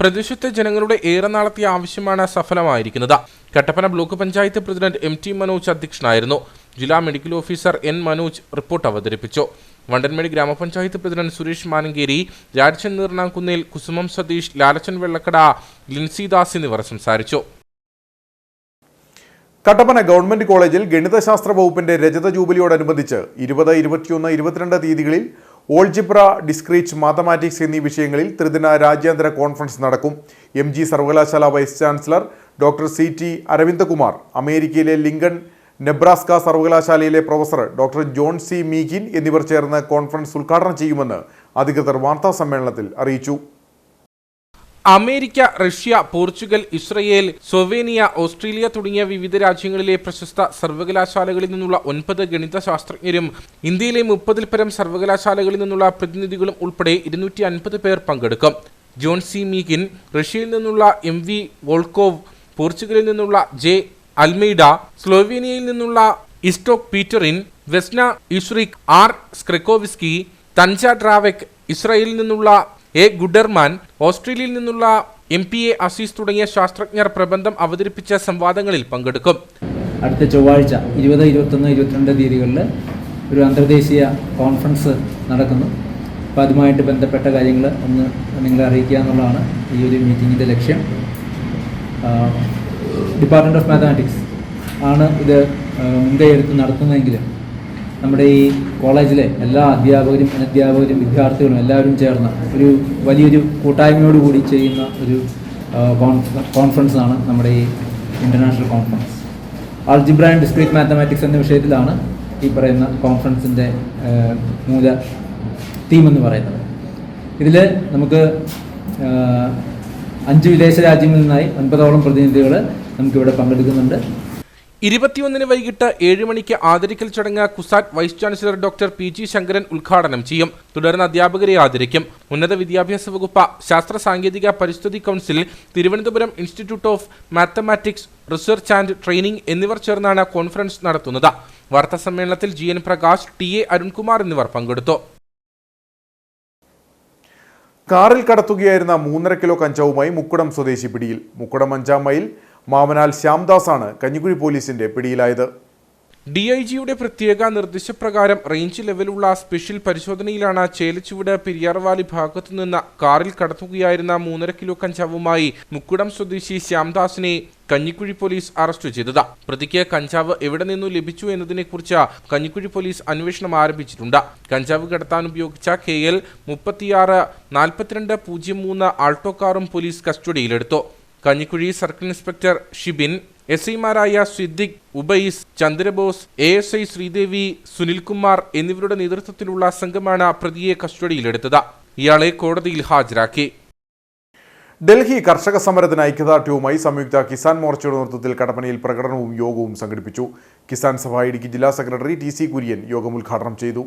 പ്രദേശത്തെ ജനങ്ങളുടെ ഏറെ നാളത്തെ ആവശ്യമാണ് സഫലമായിരിക്കുന്നത്. Kattappana block panchayat president MT Manoj അധ്യക്ഷനായിരുന്നു. ജില്ലാ medical officer N Manoj report അവതരിപ്പിച്ചു. വണ്ടൻമേട് ഗ്രാമപഞ്ചായത്ത് പ്രസിഡന്റ് സുരേഷ് മാനങ്കേരി, രാജൻ നീർണാംകുന്നേൽ, കുസുമം സതീഷ്, ലാലച്ചൻ വെള്ളക്കട, ലിൻസിദാസ് എന്നിവർ സംസാരിച്ചു. കട്ടപ്പന ഗവൺമെന്റ് കോളേജിൽ ഗണിതശാസ്ത്ര വകുപ്പിന്റെ രജത ജൂബിലിയോടനുബന്ധിച്ച് 20, 21, 22 തീയതികളിൽ ഓൾജിബ്ര, ഡിസ്ക്രീറ്റ്, മാത്തമാറ്റിക്സ് എന്നീ വിഷയങ്ങളിൽ ത്രിദിന രാജ്യാന്തര കോൺഫറൻസ് നടക്കും. MG സർവകലാശാല vice chancellor doctor CT Aravindakumar, അമേരിക്കയിലെ ലിങ്കൺ നെബ്രാസ്ക സർവകലാശാലയിലെ professor doctor John C Meegin എന്നിവർ ചേർന്ന് കോൺഫറൻസ് ഉദ്ഘാടനം ചെയ്യുമെന്ന് അധികൃതർ വാർത്താ സമ്മേളനത്തിൽ അറിയിച്ചു. America, Russia, Portugal, Israel, Slovenia, Australia തുടങ്ങിയ വിവിധ രാജ്യങ്ങളിലെ പ്രശസ്ത സർവകലാശാലകളിൽ നിന്നുള്ള 9 ഗണിത ശാസ്ത്രജ്ഞരും ഇന്ത്യയിലെ 30-ൽ പരം സർവകലാശാലകളിൽ നിന്നുള്ള പ്രതിനിധികളും ഉൾപ്പെടെ 250 പേർ പങ്കെടുക്കും. ജോൺ C മീഗിൻ, റഷ്യയിൽ നിന്നുള്ള MV വോൾക്കോവ്, പോർച്ചുഗലിൽ നിന്നുള്ള J അൽമീഡ, സ്ലൊവേനിയയിൽ നിന്നുള്ള ഇസ്റ്റോക് പീറ്ററിൻ, വെസ്ന ഇഷ്രിക്, R സ്ക്രെക്കോവിസ്കി, തൻജ ഡ്രാവെക്, ഇസ്രായേലിൽ നിന്നുള്ള A ഗുഡർമാൻ, ഓസ്ട്രേലിയയിൽ നിന്നുള്ള MPA അസീസ് തുടങ്ങിയ ശാസ്ത്രജ്ഞർ പ്രബന്ധം അവതരിപ്പിച്ച സംവാദങ്ങളിൽ പങ്കെടുക്കും. അടുത്ത ചൊവ്വാഴ്ച 20, 21, 22 തീയതികളിൽ ഒരു അന്തർദേശീയ കോൺഫറൻസ് നടക്കുന്നു. അപ്പോൾ അതുമായിട്ട് ബന്ധപ്പെട്ട കാര്യങ്ങൾ ഒന്ന് നിങ്ങളെ അറിയിക്കുക എന്നുള്ളതാണ് ഈ ഒരു മീറ്റിങ്ങിൻ്റെ ലക്ഷ്യം. ഡിപ്പാർട്ട്മെൻറ്റ് ഓഫ് മാത്തമാറ്റിക്സ് ആണ് ഇത് മുൻകൈ എടുത്ത് നടത്തുന്നതെങ്കിലും നമ്മുടെ ഈ കോളേജിലെ എല്ലാ അധ്യാപകരും അനധ്യാപകരും വിദ്യാർത്ഥികളും എല്ലാവരും ചേർന്ന് ഒരു വലിയൊരു കൂട്ടായ്മയോടുകൂടി ചെയ്യുന്ന ഒരു കോൺഫറൻസാണ് നമ്മുടെ ഈ international conference. Algebra and discrete mathematics എന്ന വിഷയത്തിലാണ് ഈ പറയുന്ന കോൺഫറൻസിൻ്റെ മൂല തീം എന്ന് പറയുന്നത്. ഇതിൽ നമുക്ക് 5 വിദേശ രാജ്യങ്ങളിൽ നിന്നായി 9ഓളം പ്രതിനിധികൾ നമുക്കിവിടെ പങ്കെടുക്കുന്നുണ്ട്. 21 വൈകിട്ട് 7 മണിക്ക് ആദരിക്കൽ ചടങ്ങ് CUSAT vice chancellor doctor PG Sankaran ഉദ്ഘാടനം ചെയ്യും. തുടർന്ന് അധ്യാപകരെ ആദരിക്കും. ഉന്നത വിദ്യാഭ്യാസ വകുപ്പ്, ശാസ്ത്ര സാങ്കേതിക പരിസ്ഥിതി council, Thiruvananthapuram institute of mathematics research and training എന്നിവർ ചേർന്നാണ് കോൺഫറൻസ് നടത്തുന്നത്. വാർത്താ സമ്മേളനത്തിൽ GN പ്രകാശ്, TA അരുൺകുമാർ എന്നിവർ പങ്കെടുത്തു. കാറിൽ കടത്തുകയായിരുന്ന 3.5 കിലോ കഞ്ചാവുമായി മുക്കുടം സ്വദേശി പിടിയിൽ. മുക്കുടം 5-ാം മൈൽ മാമനാൽ ശ്യാംദാസാണ് കഞ്ഞിക്കുഴി പോലീസിന്റെ പിടിയിലായത്. DIGയുടെ പ്രത്യേക നിർദ്ദേശപ്രകാരം റേഞ്ച് ലെവലുള്ള സ്പെഷ്യൽ പരിശോധനയിലാണ് ചേലച്ചുവട് പെരിയാർവാലി ഭാഗത്തുനിന്ന് കാറിൽ കടത്തുകയായിരുന്ന 3.5 കിലോ കഞ്ചാവുമായി മുക്കുടം സ്വദേശി ശ്യാംദാസിനെ കഞ്ഞിക്കുഴി പോലീസ് അറസ്റ്റ് ചെയ്തത്. പ്രതിക്ക് കഞ്ചാവ് എവിടെ നിന്നു ലഭിച്ചു എന്നതിനെക്കുറിച്ച് കഞ്ഞിക്കുഴി പോലീസ് അന്വേഷണം ആരംഭിച്ചിട്ടുണ്ട്. കഞ്ചാവ് കടത്താൻ ഉപയോഗിച്ച KL 364203 ആൾട്ടോ കാറും പോലീസ് കസ്റ്റഡിയിലെടുത്തു. കഞ്ഞിക്കുഴി സർക്കിൾ ഇൻസ്പെക്ടർ ഷിബിൻ, SIമാരായ സിദ്ദിഖ്, ഉബൈസ്, ചന്ദ്രബോസ്, ASI ശ്രീദേവി, സുനിൽകുമാർ എന്നിവരുടെ നേതൃത്വത്തിലുള്ള സംഘമാണ് പ്രതിയെ കസ്റ്റഡിയിലെടുത്തത്. ഇയാളെ കോടതിയിൽ ഹാജരാക്കി. ഡൽഹി കർഷക സമരത്തിന് ഐക്യദാർഢ്യവുമായി സംയുക്ത കിസാൻ മോർച്ചയുടെ നേതൃത്വത്തിൽ കട്ടപ്പനയിൽ പ്രകടനവും യോഗവും സംഘടിപ്പിച്ചു. കിസാൻ സഭ ഇടുക്കി ജില്ലാ സെക്രട്ടറി TC കുര്യൻ യോഗം ഉദ്ഘാടനം ചെയ്തു.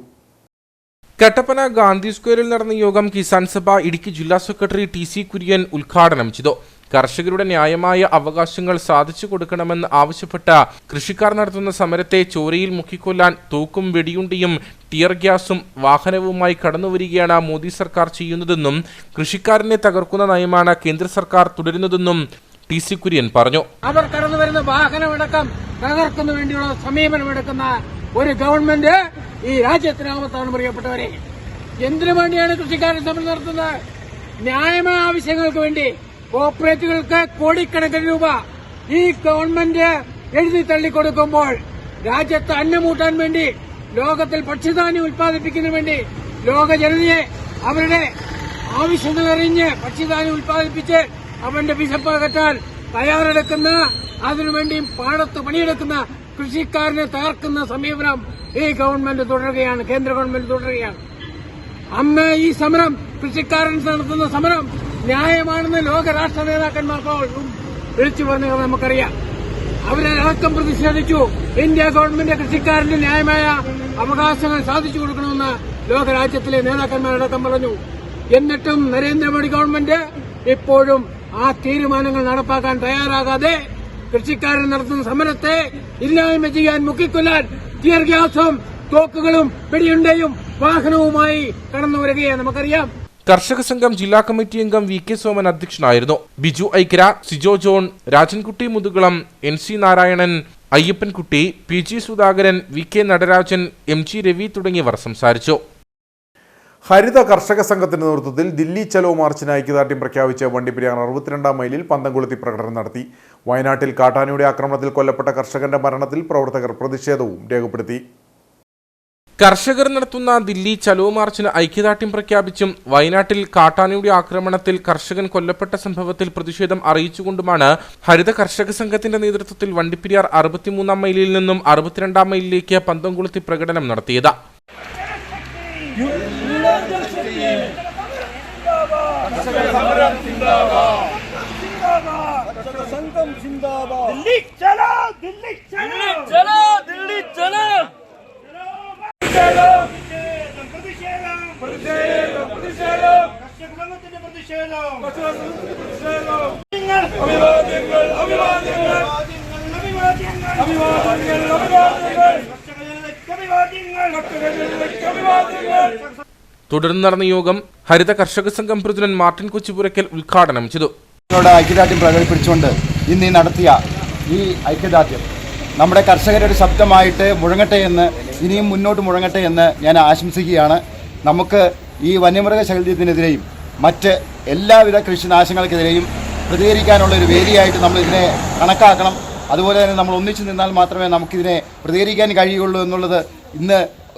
കട്ടപ്പന ഗാന്ധി സ്ക്വയറിൽ നടന്ന യോഗം കിസാൻ സഭ ഇടുക്കി ജില്ലാ സെക്രട്ടറി TC കുര്യൻ ഉദ്ഘാടനം ചെയ്തു. കർഷകരുടെ ന്യായമായ അവകാശങ്ങൾ സാധിച്ചു കൊടുക്കണമെന്ന് ആവശ്യപ്പെട്ട കൃഷിക്കാർ നടത്തുന്ന സമരത്തെ ചോരയിൽ മുക്കിക്കൊല്ലാൻ തോക്കും വെടിയുണ്ടിയും ടിയർ ഗ്യാസും വാഹനവുമായി കടന്നുവരികയാണ് മോദി സർക്കാർ ചെയ്യുന്നതെന്നും കൃഷിക്കാരനെ തകർക്കുന്ന നയമാണ് കേന്ദ്ര സർക്കാർ തുടരുന്നതെന്നും TC കുര്യൻ പറഞ്ഞു. അവർ കടന്നുവരുന്ന വാഹനമടക്കം തകർക്കുന്ന വേണ്ടിയുള്ള സമീപനമെടുക്കുന്ന ഒരു ഗവൺമെന്റ് ഈ രാജ്യത്തിനാമത്താണ് പ്രിയപ്പെട്ടവരെ. എന്തിനു വേണ്ടിയാണ് കൃഷിക്കാരൻ സമരം നടത്തുന്നത്? ന്യായമായ ആവശ്യങ്ങൾക്ക് വേണ്ടി. കോർപ്പറേറ്റുകൾക്ക് കോടിക്കണക്കിന് രൂപ ഈ ഗവൺമെന്റ് എഴുതി തള്ളിക്കൊടുക്കുമ്പോൾ രാജ്യത്ത് അന്നമൂട്ടാൻ വേണ്ടി, ലോകത്തിൽ ഭക്ഷ്യധാന്യം ഉൽപ്പാദിപ്പിക്കുന്നതിന് വേണ്ടി ലോക ജനതയെ അവരുടെ ആവശ്യം അറിഞ്ഞ് ഭക്ഷ്യധാന്യം ഉൽപ്പാദിപ്പിച്ച് അവന്റെ വിശപ്പ് അകറ്റാൻ തയ്യാറെടുക്കുന്ന, അതിനുവേണ്ടി പാടത്ത് പണിയെടുക്കുന്ന കൃഷിക്കാരനെ തകർക്കുന്ന സമീപനം ഈ ഗവൺമെന്റ് തുടരുകയാണ്, കേന്ദ്ര ഗവൺമെന്റ് തുടരുകയാണ്. അന്ന് ഈ സമരം, കൃഷിക്കാരൻ നടത്തുന്ന സമരം ന്യായമാണെന്ന് ലോക രാഷ്ട്ര നേതാക്കന്മാർക്കും വിളിച്ചു പറഞ്ഞത് നമുക്കറിയാം. അവരടക്കം പ്രതിഷേധിച്ചു. ഇന്ത്യ ഗവൺമെന്റ് കൃഷിക്കാരന്റെ ന്യായമായ അവകാശങ്ങൾ സാധിച്ചു കൊടുക്കണമെന്ന് ലോകരാജ്യത്തിലെ നേതാക്കന്മാരടക്കം പറഞ്ഞു. എന്നിട്ടും നരേന്ദ്രമോദി ഗവൺമെന്റ് ഇപ്പോഴും ആ തീരുമാനങ്ങൾ നടപ്പാക്കാൻ തയ്യാറാകാതെ കൃഷിക്കാരൻ നടത്തുന്ന സമരത്തെ ഇല്ലായ്മ ചെയ്യാൻ, മുക്കിക്കൊല്ലാൻ ടിയർ ഗ്യാസും തോക്കുകളും വെടിയുണ്ടയും വാഹനവുമായി കടന്നുവരികയാണ്. നമുക്കറിയാം. കർഷക സംഘം ജില്ലാ കമ്മിറ്റി അംഗം VK സോമൻ അധ്യക്ഷനായിരുന്നു. Biju Aikra, Sijo John, Rajankutty Muthukulam, NC Narayanan, Ayyappankutty, PG Sudhakaran, VK Nadarajan, MG Ravi തുടങ്ങിയവർ സംസാരിച്ചു. ഹരിത കർഷക സംഘത്തിന്റെ നേതൃത്വത്തിൽ ദില്ലി ചലോ മാർച്ചിന് ഐക്യദാർഢ്യം പ്രഖ്യാപിച്ച് വണ്ടിപ്പെരിയാർ 62-ാം മൈലിൽ പന്തംകൊളുത്തി പ്രകടനം നടത്തി. വയനാട്ടിൽ കാട്ടാനയുടെ ആക്രമണത്തിൽ കൊല്ലപ്പെട്ട കർഷകന്റെ മരണത്തിൽ പ്രവർത്തകർ പ്രതിഷേധവും രേഖപ്പെടുത്തി. കർഷകർ നടത്തുന്ന ദില്ലി ചലോ മാർച്ചിന് ഐക്യദാർഢ്യം പ്രഖ്യാപിച്ചും വയനാട്ടിൽ കാട്ടാനയുടെ ആക്രമണത്തിൽ കർഷകൻ കൊല്ലപ്പെട്ട സംഭവത്തിൽ പ്രതിഷേധം അറിയിച്ചുകൊണ്ടുമാണ് ഹരിത കർഷക സംഘത്തിന്റെ നേതൃത്വത്തിൽ വണ്ടിപ്പെരിയാർ 63-ാം മൈലിൽ നിന്നും 62-ാം മൈലിലേക്ക് പന്തംകൊളുത്തി പ്രകടനം നടത്തിയത്. തുടർന്ന് നടന്ന യോഗം ഹരിത കർഷക സംഘം പ്രസിഡന്റ് മാർട്ടിൻ കൊച്ചുപുരയ്ക്കൽ ഉദ്ഘാടനം ചെയ്തു. ഐക്യദാർഢ്യം പ്രകടിപ്പിച്ചുകൊണ്ട് ഇന്ന് നടത്തിയ ഈ ഐക്യദാർഢ്യം നമ്മുടെ കർഷകരുടെ ശബ്ദമായിട്ട് മുഴങ്ങട്ടെ എന്ന്, ഇനിയും മുന്നോട്ട് മുഴങ്ങട്ടെ എന്ന് ഞാൻ ആശംസിക്കുകയാണ്. നമുക്ക് ഈ വന്യമൃഗ ശല്യത്തിനെതിരെയും മറ്റ് എല്ലാവിധ കൃഷിനാശങ്ങൾക്കെതിരെയും പ്രതികരിക്കാനുള്ള ഒരു വേദിയായിട്ട് നമ്മൾ ഇതിനെ കണക്കാക്കണം. അതുപോലെ തന്നെ നമ്മൾ ഒന്നിച്ചു നിന്നാൽ മാത്രമേ നമുക്കിതിനെ പ്രതികരിക്കാൻ കഴിയുള്ളൂ എന്നുള്ളത്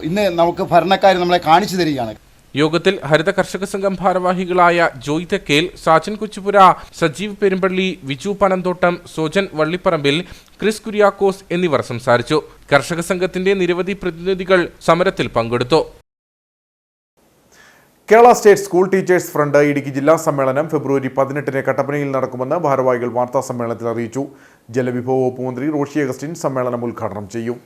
ഇന്ന് നമുക്ക് ഭരണക്കാർ നമ്മളെ കാണിച്ചു തരികയാണ്. യോഗത്തിൽ ഹരിത കർഷക സംഘം ഭാരവാഹികളായ ജോയ് തെക്കേൽ, സാജൻ കൊച്ചുപുര, സജീവ് പെരുമ്പള്ളി, വിജു പനന്തോട്ടം, സോജൻ വള്ളിപ്പറമ്പിൽ, ക്രിസ് കുര്യാക്കോസ് എന്നിവർ സംസാരിച്ചു. കർഷക സംഘത്തിന്റെ നിരവധി പ്രതിനിധികൾ സമരത്തിൽ പങ്കെടുത്തു. Kerala state school teachers front Idukki ജില്ലാ സമ്മേളനം ഫെബ്രുവരി 18-ന് കട്ടപ്പനയിൽ നടക്കുമെന്ന് ഭാരവാഹികൾ വാർത്താ സമ്മേളനത്തിൽ അറിയിച്ചു. ജലവിഭവ വകുപ്പ് മന്ത്രി റോഷി അഗസ്റ്റിൻ സമ്മേളനം ഉദ്ഘാടനം ചെയ്യും.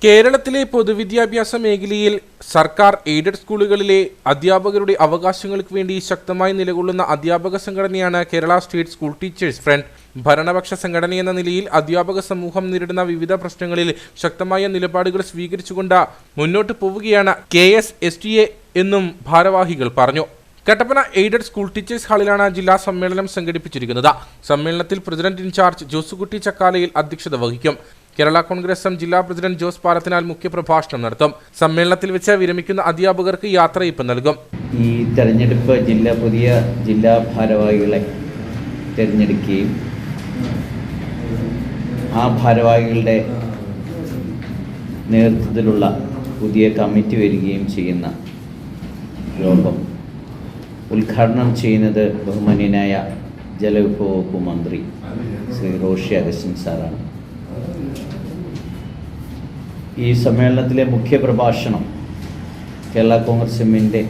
കേരളത്തിലെ പൊതുവിദ്യാഭ്യാസ മേഖലയിൽ സർക്കാർ എയ്ഡഡ് സ്കൂളുകളിലെ അധ്യാപകരുടെ അവകാശങ്ങൾക്ക് വേണ്ടി ശക്തമായി നിലകൊള്ളുന്ന അധ്യാപക സംഘടനയാണ് Kerala state school teachers Front. ഭരണപക്ഷ സംഘടനയെന്ന നിലയിൽ അധ്യാപക സമൂഹം നേരിടുന്ന വിവിധ പ്രശ്നങ്ങളിൽ ശക്തമായ നിലപാടുകൾ സ്വീകരിച്ചുകൊണ്ട് മുന്നോട്ട് പോവുകയാണ് KSSTA എന്നും ഭാരവാഹികൾ പറഞ്ഞു. കട്ടപ്പന എയ്ഡഡ് സ്കൂൾ ടീച്ചേഴ്സ് ഹാളിലാണ് ജില്ലാ സമ്മേളനം സംഘടിപ്പിച്ചിരിക്കുന്നത്. സമ്മേളനത്തിൽ പ്രസിഡന്റ് ഇൻചാർജ് ജോസുകുട്ടി ചക്കാലയിൽ അധ്യക്ഷത വഹിക്കും. കേരള കോൺഗ്രസ് എം ജില്ലാ പ്രസിഡന്റ് ജോസ് പാലത്തിനാൽ മുഖ്യപ്രഭാഷണം നടത്തും. സമ്മേളനത്തിൽ വെച്ച് വിരമിക്കുന്ന അധ്യാപകർക്ക് യാത്രയയപ്പ് നൽകും. ഈ തെരഞ്ഞെടുപ്പ് പുതിയ ജില്ലാ ഭാരവാഹികളെ തിരഞ്ഞെടുക്കുകയും ആ ഭാരവാഹികളുടെ നേതൃത്വത്തിലുള്ള പുതിയ കമ്മിറ്റി വരികയും ചെയ്യുന്ന യോഗം ഉദ്ഘാടനം ചെയ്യുന്നത് ബഹുമാന്യനായ ജലവിഭവ വകുപ്പ് മന്ത്രി ശ്രീ റോഷി അഗസ്റ്റിൻ സാറാണ്. ഈ സമ്മേളനത്തിലെ മുഖ്യ പ്രഭാഷണം കേരള കോൺഗ്രസ് എമ്മിൻ്റെ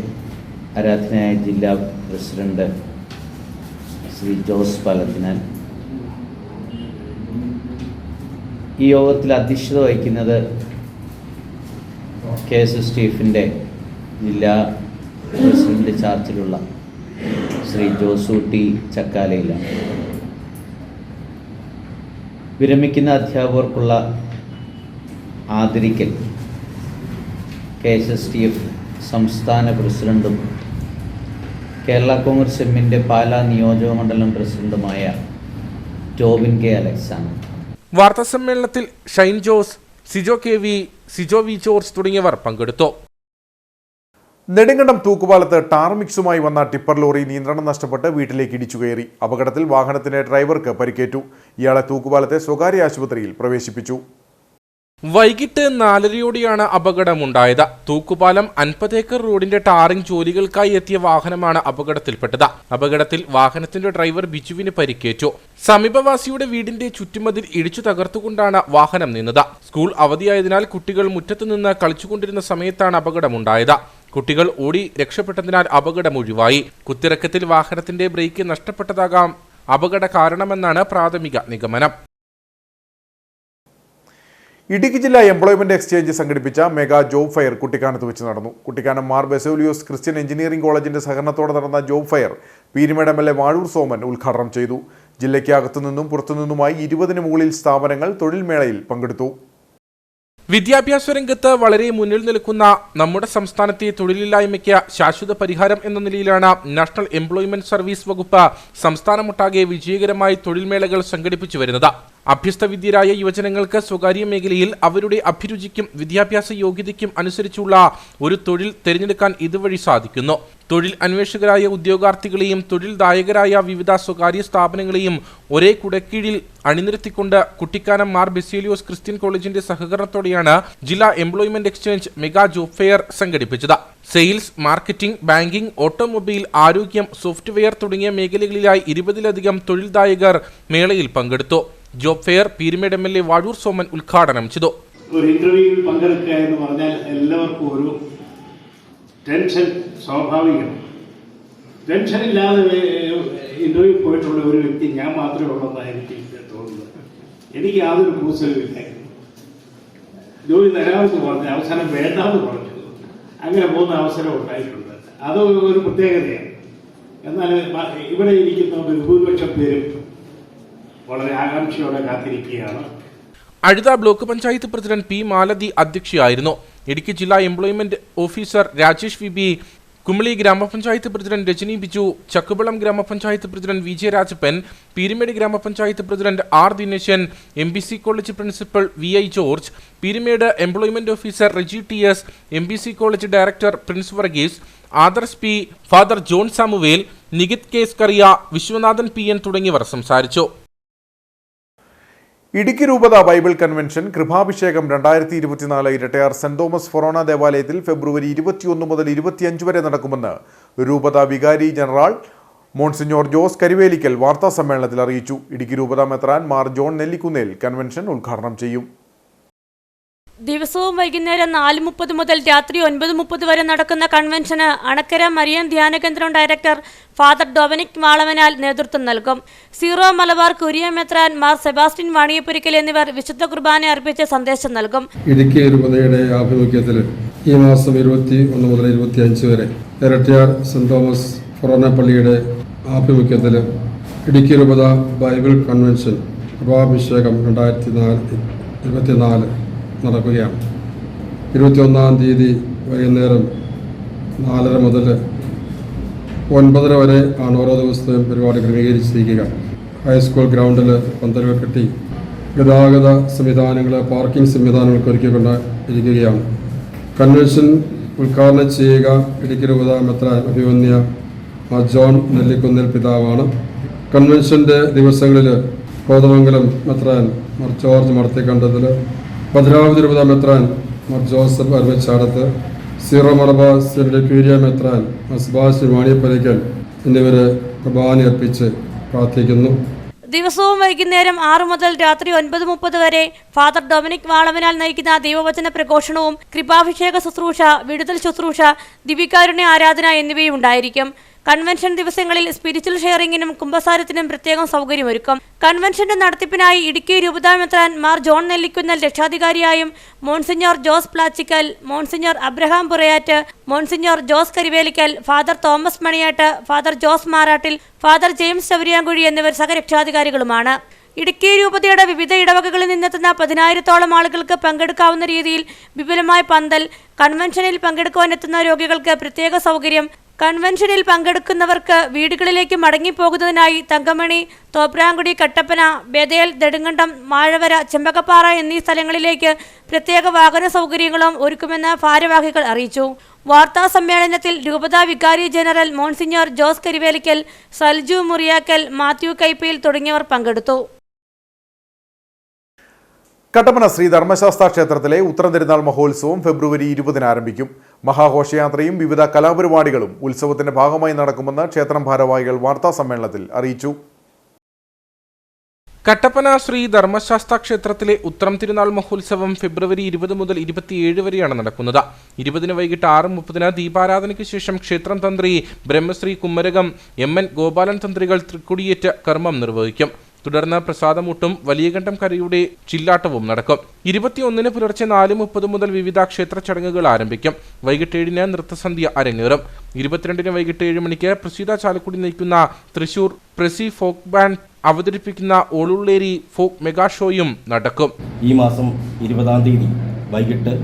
ആരാധനായ ജില്ലാ പ്രസിഡന്റ് ശ്രീ ജോസ് പാലത്തിനാൽ. ഈ യോഗത്തിൽ അധ്യക്ഷത വഹിക്കുന്നത് KSSTFൻ്റെ ജില്ലാ പ്രസിഡന്റ് ചാർജിലുള്ള ശ്രീ ജോസുകുട്ടി ചക്കാലയിലാണ്. വിരമിക്കുന്ന അധ്യാപകർക്കുള്ള ആദരിക്കൽ KSSTF സംസ്ഥാന പ്രസിഡന്റും കേരള കോൺഗ്രസ് എമ്മിൻ്റെ പാലാ നിയോജക മണ്ഡലം പ്രസിഡന്റുമായ ടോബിൻ കെ അലക്സാണ്. വാർത്താസമ്മേളനത്തിൽ ഷൈൻ ജോസ്, സിജോ KV, സിജോ വി ജോർജ് തുടങ്ങിയവർ പങ്കെടുത്തു. നെടുങ്കണ്ടം തൂക്കുപാലത്ത് ടാർ മിക്സുമായി വന്ന ടിപ്പർ ലോറി നിയന്ത്രണം നഷ്ടപ്പെട്ട് വീട്ടിലേക്ക് ഇടിച്ചു കയറി. അപകടത്തിൽ വാഹനത്തിന്റെ ഡ്രൈവർക്ക് പരിക്കേറ്റു. ഇയാളെ തൂക്കുപാലത്തെ സ്വകാര്യ ആശുപത്രിയിൽ പ്രവേശിപ്പിച്ചു. വൈകിട്ട് 4:30യോടെയാണ് അപകടമുണ്ടായത്. തൂക്കുപാലം 50 ഏക്കർ റോഡിന്റെ ടാറിംഗ് ജോലികൾക്കായി എത്തിയ വാഹനമാണ് അപകടത്തിൽപ്പെട്ടത്. അപകടത്തിൽ വാഹനത്തിന്റെ ഡ്രൈവർ ബിജുവിന് പരിക്കേറ്റു. സമീപവാസിയുടെ വീടിന്റെ ചുറ്റുമതിൽ ഇടിച്ചു തകർത്തുകൊണ്ടാണ് വാഹനം നിന്നത്. സ്കൂൾ അവധിയായതിനാൽ കുട്ടികൾ മുറ്റത്തുനിന്ന് കളിച്ചുകൊണ്ടിരുന്ന സമയത്താണ് അപകടമുണ്ടായത്. കുട്ടികൾ ഓടി രക്ഷപ്പെട്ടതിനാൽ അപകടം ഒഴിവായി. കുത്തിറക്കത്തിൽ വാഹനത്തിന്റെ ബ്രേക്ക് നഷ്ടപ്പെട്ടതാകാം അപകട കാരണമെന്നാണ് പ്രാഥമിക നിഗമനം. ഇടുക്കി ജില്ലാ എംപ്ലോയ്മെന്റ് എക്സ്ചേഞ്ച് സംഘടിപ്പിച്ച മെഗാ ജോബ് ഫെയർ കുട്ടിക്കാനത്ത് വെച്ച് നടന്നു. കുട്ടിക്കാനം മാർ ബെസോലിയോസ് ക്രിസ്ത്യൻ എഞ്ചിനീയറിംഗ് കോളേജിന്റെ സഹകരണത്തോടെ നടന്ന job fair Peermade MLA Vazhoor Soman ഉദ്ഘാടനം ചെയ്തു. ജില്ലയ്ക്ക് അകത്തുനിന്നും പുറത്തുനിന്നുമായി 20-ന് മുകളിൽ സ്ഥാപനങ്ങൾ തൊഴിൽ മേളയിൽ പങ്കെടുത്തു. വിദ്യാഭ്യാസ രംഗത്ത് വളരെ മുന്നിൽ നിൽക്കുന്ന നമ്മുടെ സംസ്ഥാനത്തെ തൊഴിലില്ലായ്മയ്ക്ക് ശാശ്വത പരിഹാരം എന്ന നിലയിലാണ് നാഷണൽ എംപ്ലോയ്മെന്റ് സർവീസ് വകുപ്പ് സംസ്ഥാനമൊട്ടാകെ വിജയകരമായി തൊഴിൽമേളകൾ സംഘടിപ്പിച്ചു വരുന്നത്. അഭ്യസ്തവിദ്യരായ യുവജനങ്ങൾക്ക് സ്വകാര്യ മേഖലയിൽ അവരുടെ അഭിരുചിക്കും വിദ്യാഭ്യാസ യോഗ്യതയ്ക്കും അനുസരിച്ചുള്ള ഒരു തൊഴിൽ തിരഞ്ഞെടുക്കാൻ ഇതുവഴി സാധിക്കുന്നു. തൊഴിൽ അന്വേഷകരായ ഉദ്യോഗാർത്ഥികളെയും തൊഴിൽദായകരായ വിവിധ സ്വകാര്യ സ്ഥാപനങ്ങളെയും ഒരേ കുടക്കീഴിൽ അണിനിരത്തിക്കൊണ്ട് കുട്ടിക്കാനം മാർ ബെസേലിയോസ് ക്രിസ്ത്യൻ കോളേജിന്റെ സഹകരണത്തോടെയാണ് ജില്ലാ employment exchange mega job fair സംഘടിപ്പിച്ചത്. സെയിൽസ്, മാർക്കറ്റിംഗ്, ബാങ്കിംഗ്, ഓട്ടോമൊബൈൽ, ആരോഗ്യം, സോഫ്റ്റ്വെയർ തുടങ്ങിയ മേഖലകളിലായി 20-ലധികം തൊഴിൽദായകർ മേളയിൽ പങ്കെടുത്തു. Job fair Peermade MLA Vazhoor Soman ഉദ്ഘാടനം ചെയ്തു. ഒരു ഇന്റർവ്യൂവിൽ പങ്കെടുക്കുക എന്ന് പറഞ്ഞാൽ എല്ലാവർക്കും ഒരു ടെൻഷൻ സ്വാഭാവികമാണ്. ടെൻഷൻ ഇല്ലാതെ ഇന്റർവ്യൂ പോയിട്ടുള്ള ഒരു വ്യക്തി ഞാൻ മാത്രമേ ഉള്ളതെന്നാണ് എനിക്ക് തോന്നുന്നത്. എനിക്ക് യാതൊരു കൂസലുമില്ലായിരുന്നു. ജോലി തരാമെന്ന് പറഞ്ഞ് അവസാനം വേണ്ടാന്ന് പറഞ്ഞു. അങ്ങനെ പോകുന്ന അവസരം ഉണ്ടായിട്ടുണ്ട്. അത് ഒരു പ്രത്യേകതയാണ്. എന്നാൽ ഇവിടെ ഇരിക്കുന്ന ബഹുഭൂരിപക്ഷം പേരും വളരെ ആകാംക്ഷയോടെ കാത്തിരിക്കുകയാണ്. Azhutha block panchayat president P. Malathi അധ്യക്ഷയായിരുന്നു. ഇടുക്കി ജില്ലാ employment officer Rajesh VB, Kumily ഗ്രാമപഞ്ചായത്ത് പ്രസിഡന്റ് രജനി ബിജു, ചക്കുവളം ഗ്രാമപഞ്ചായത്ത് പ്രസിഡന്റ് VJ രാജപ്പൻ, പീരുമേട് ഗ്രാമപഞ്ചായത്ത് president R. Dineshan, MBC college principal VI George, Peermade employment officer Reji TS, MBC college director Prince Varghese, Adarsh P, father John Samuel, Nikith K. Scaria, Viswanathan PN തുടങ്ങിയവർ സംസാരിച്ചു. ഇടുക്കി രൂപത ബൈബിൾ കൺവെൻഷൻ കൃപാഭിഷേകം 2024 ഇരട്ടയാർ സെന്റ് തോമസ് ഫൊറോന ദേവാലയത്തിൽ ഫെബ്രുവരി 21 മുതൽ 25 വരെ നടക്കുമെന്ന് രൂപത വികാരി ജനറൽ മോൺസിഞ്ഞോർ ജോസ് കരിവേലിക്കൽ വാർത്താസമ്മേളനത്തിൽ അറിയിച്ചു. ഇടുക്കി രൂപത മെത്രാൻ മാർ ജോൺ നെല്ലിക്കുന്നേൽ കൺവെൻഷൻ ഉദ്ഘാടനം ചെയ്യും. ദിവസവും വൈകുന്നേരം 4:30 മുതൽ രാത്രി 9:30 വരെ നടക്കുന്ന കൺവെൻഷന് അണക്കര മരിയൻ ധ്യാനകേന്ദ്രം ഡയറക്ടർ ഫാദർ ഡൊമിനിക് മാളവനാൽ നേതൃത്വം നൽകും. സീറോ മലബാർ കുരിയ മെത്രാൻ മാർ സെബാസ്റ്റ്യൻ വാണിയപ്പുരിക്കൽ എന്നിവർ വിശുദ്ധ കുർബാന അർപ്പിച്ച് സന്ദേശം നൽകും. ഇടുക്കി രൂപതയുടെ ആഭിമുഖ്യത്തിൽ ഈ മാസം 21 മുതൽ 25 വരെ ഇരട്ടയാർ സെന്റ് തോമസ് ഫൊറോന പള്ളിയുടെ ആഭിമുഖ്യത്തിൽ ഇടുക്കി രൂപത ബൈബിൾ കൺവെൻഷൻ കൃപാഭിഷേകം 2024 നടക്കുകയാണ്. 21-ാം തീയതി വൈകുന്നേരം 4:30 മുതൽ 9:30 വരെ ആണ് ഓരോ ദിവസത്തെയും പരിപാടി ക്രമീകരിച്ചിരിക്കുക. ഹൈസ്കൂൾ ഗ്രൗണ്ടിൽ പന്തലുകൾ കെട്ടി ഗതാഗത സംവിധാനങ്ങൾ, പാർക്കിംഗ് സംവിധാനങ്ങൾക്ക് ഒരുക്കിക്കൊണ്ട് ഇരിക്കുകയാണ്. കൺവെൻഷൻ ഉദ്ഘാടനം ചെയ്യുക ഇടുക്കി രൂപത മെത്രാൻ അഭിമന്യ ജോൺ നെല്ലിക്കുന്നിൽ പിതാവാണ്. കൺവെൻഷൻ്റെ ദിവസങ്ങളിൽ കോതമംഗലം മെത്രാൻ മാർ ജോർജ് മർത്തിക്കണ്ടത്തിൽ, ഭദ്രാവതി രൂപത മെത്രാൻ മാർ ജോസഫ് അരുവച്ചാടത്ത്, സീറോ മലബാർ സിറിലെ ക്യൂരിയ മെത്രാൻ അസ്ബാസ് വാണിയപ്പലിക്കൽ എന്നിവർ കുർബാന അർപ്പിച്ച് പ്രാർത്ഥിക്കുന്നു. ദിവസവും വൈകുന്നേരം 6 മുതൽ രാത്രി 9:30 വരെ ഫാദർ ഡൊമിനിക് വാളവനാൽ നയിക്കുന്ന ദൈവവചന പ്രഘോഷണവും കൃപാഭിഷേക ശുശ്രൂഷ, വിടുതൽ ശുശ്രൂഷ, ദിവികാരുണ്യ ആരാധന എന്നിവയും ഉണ്ടായിരിക്കും. കൺവെൻഷൻ ദിവസങ്ങളിൽ സ്പിരിച്വൽ ഷെയറിംഗിനും കുമ്പസാരത്തിനും പ്രത്യേകം സൗകര്യമൊരുക്കും. കൺവെൻഷന്റെ നടത്തിപ്പിനായി ഇടുക്കി രൂപതാ മെത്രാൻ മാർ ജോൺ നെല്ലിക്കുന്നൽ രക്ഷാധികാരിയായും monsignor Jose Plachickal, monsignor Abraham Purayatt, monsignor Jose Karivelickal, father Thomas Maniyatt, father Jose Marattil, father James Chavariyankuzhy എന്നിവർ സഹരക്ഷാധികാരികളുമാണ്. ഇടുക്കി രൂപതയുടെ വിവിധ ഇടവകകളിൽ നിന്നെത്തുന്ന 10,000-ഓളം ആളുകൾക്ക് പങ്കെടുക്കാവുന്ന രീതിയിൽ വിപുലമായ പന്തൽ, കൺവെൻഷനിൽ പങ്കെടുക്കുവാനെത്തുന്ന രോഗികൾക്ക് പ്രത്യേക സൗകര്യം, കൺവെൻഷനിൽ പങ്കെടുക്കുന്നവർക്ക് വീടുകളിലേക്ക് മടങ്ങിപ്പോകുന്നതിനായി തങ്കമണി, തോപ്രാങ്കുടി, കട്ടപ്പന, ബേതേൽ, നെടുങ്കണ്ടം, മാഴവര, ചെമ്പകപ്പാറ എന്നീ സ്ഥലങ്ങളിലേക്ക് പ്രത്യേക വാഹന സൗകര്യങ്ങളും ഒരുക്കുമെന്ന് ഭാരവാഹികൾ അറിയിച്ചു. വാർത്താ സമ്മേളനത്തിൽ രൂപതാ വികാരി general monsignor Jose Karivelikkal, Salju മുറിയാക്കൽ, Mathew കൈപ്പയിൽ തുടങ്ങിയവർ പങ്കെടുത്തു. കട്ടപ്പന ശ്രീ ധർമ്മശാസ്ത്ര ക്ഷേത്രത്തിലെ ഉത്രം തിരുനാൾ മഹോത്സവം ഫെബ്രുവരി 20 ആരംഭിക്കും. മഹാഘോഷയാത്രയും വിവിധ കലാപരിപാടികളും ഉത്സവത്തിന്റെ ഭാഗമായി നടക്കുമെന്ന് ക്ഷേത്രം ഭാരവാഹികൾ വാർത്താ സമ്മേളനത്തിൽ അറിയിച്ചു. കട്ടപ്പന ശ്രീ ധർമ്മശാസ്ത്ര ക്ഷേത്രത്തിലെ ഉത്രം തിരുനാൾ മഹോത്സവം ഫെബ്രുവരി 20 മുതൽ 27 വരെയാണ് നടക്കുന്നത്. 20 വൈകിട്ട് 6:30 ദീപാരാധനയ്ക്ക് ശേഷം ക്ഷേത്രം തന്ത്രി ബ്രഹ്മശ്രീ കുമ്മരകം MN ഗോപാലൻ തന്ത്രികൾ തൃക്കൊടിയേറ്റ് കർമ്മം നിർവഹിക്കും. തുടർന്ന് പ്രസാദമൂട്ടും വലിയകണ്ഠം കരയുടെ ചില്ലാട്ടവും നടക്കും. 21 പുലർച്ചെ 4:30 മുതൽ വിവിധ ക്ഷേത്ര ചടങ്ങുകൾ ആരംഭിക്കും. വൈകിട്ട് 7 നൃത്തസന്ധ്യ അരങ്ങേറും. 22 വൈകിട്ട് 7 മണിക്ക് പ്രസീത ചാലക്കുടി നയിക്കുന്ന തൃശൂർ പ്രസി ഫോക്ക് ബാൻഡ് അവതരിപ്പിക്കുന്ന ഓളുള്ളേരി ഫോക്ക് മെഗാ ഷോയും നടക്കും. ഈ മാസം 20-ാം തീയതി വൈകിട്ട്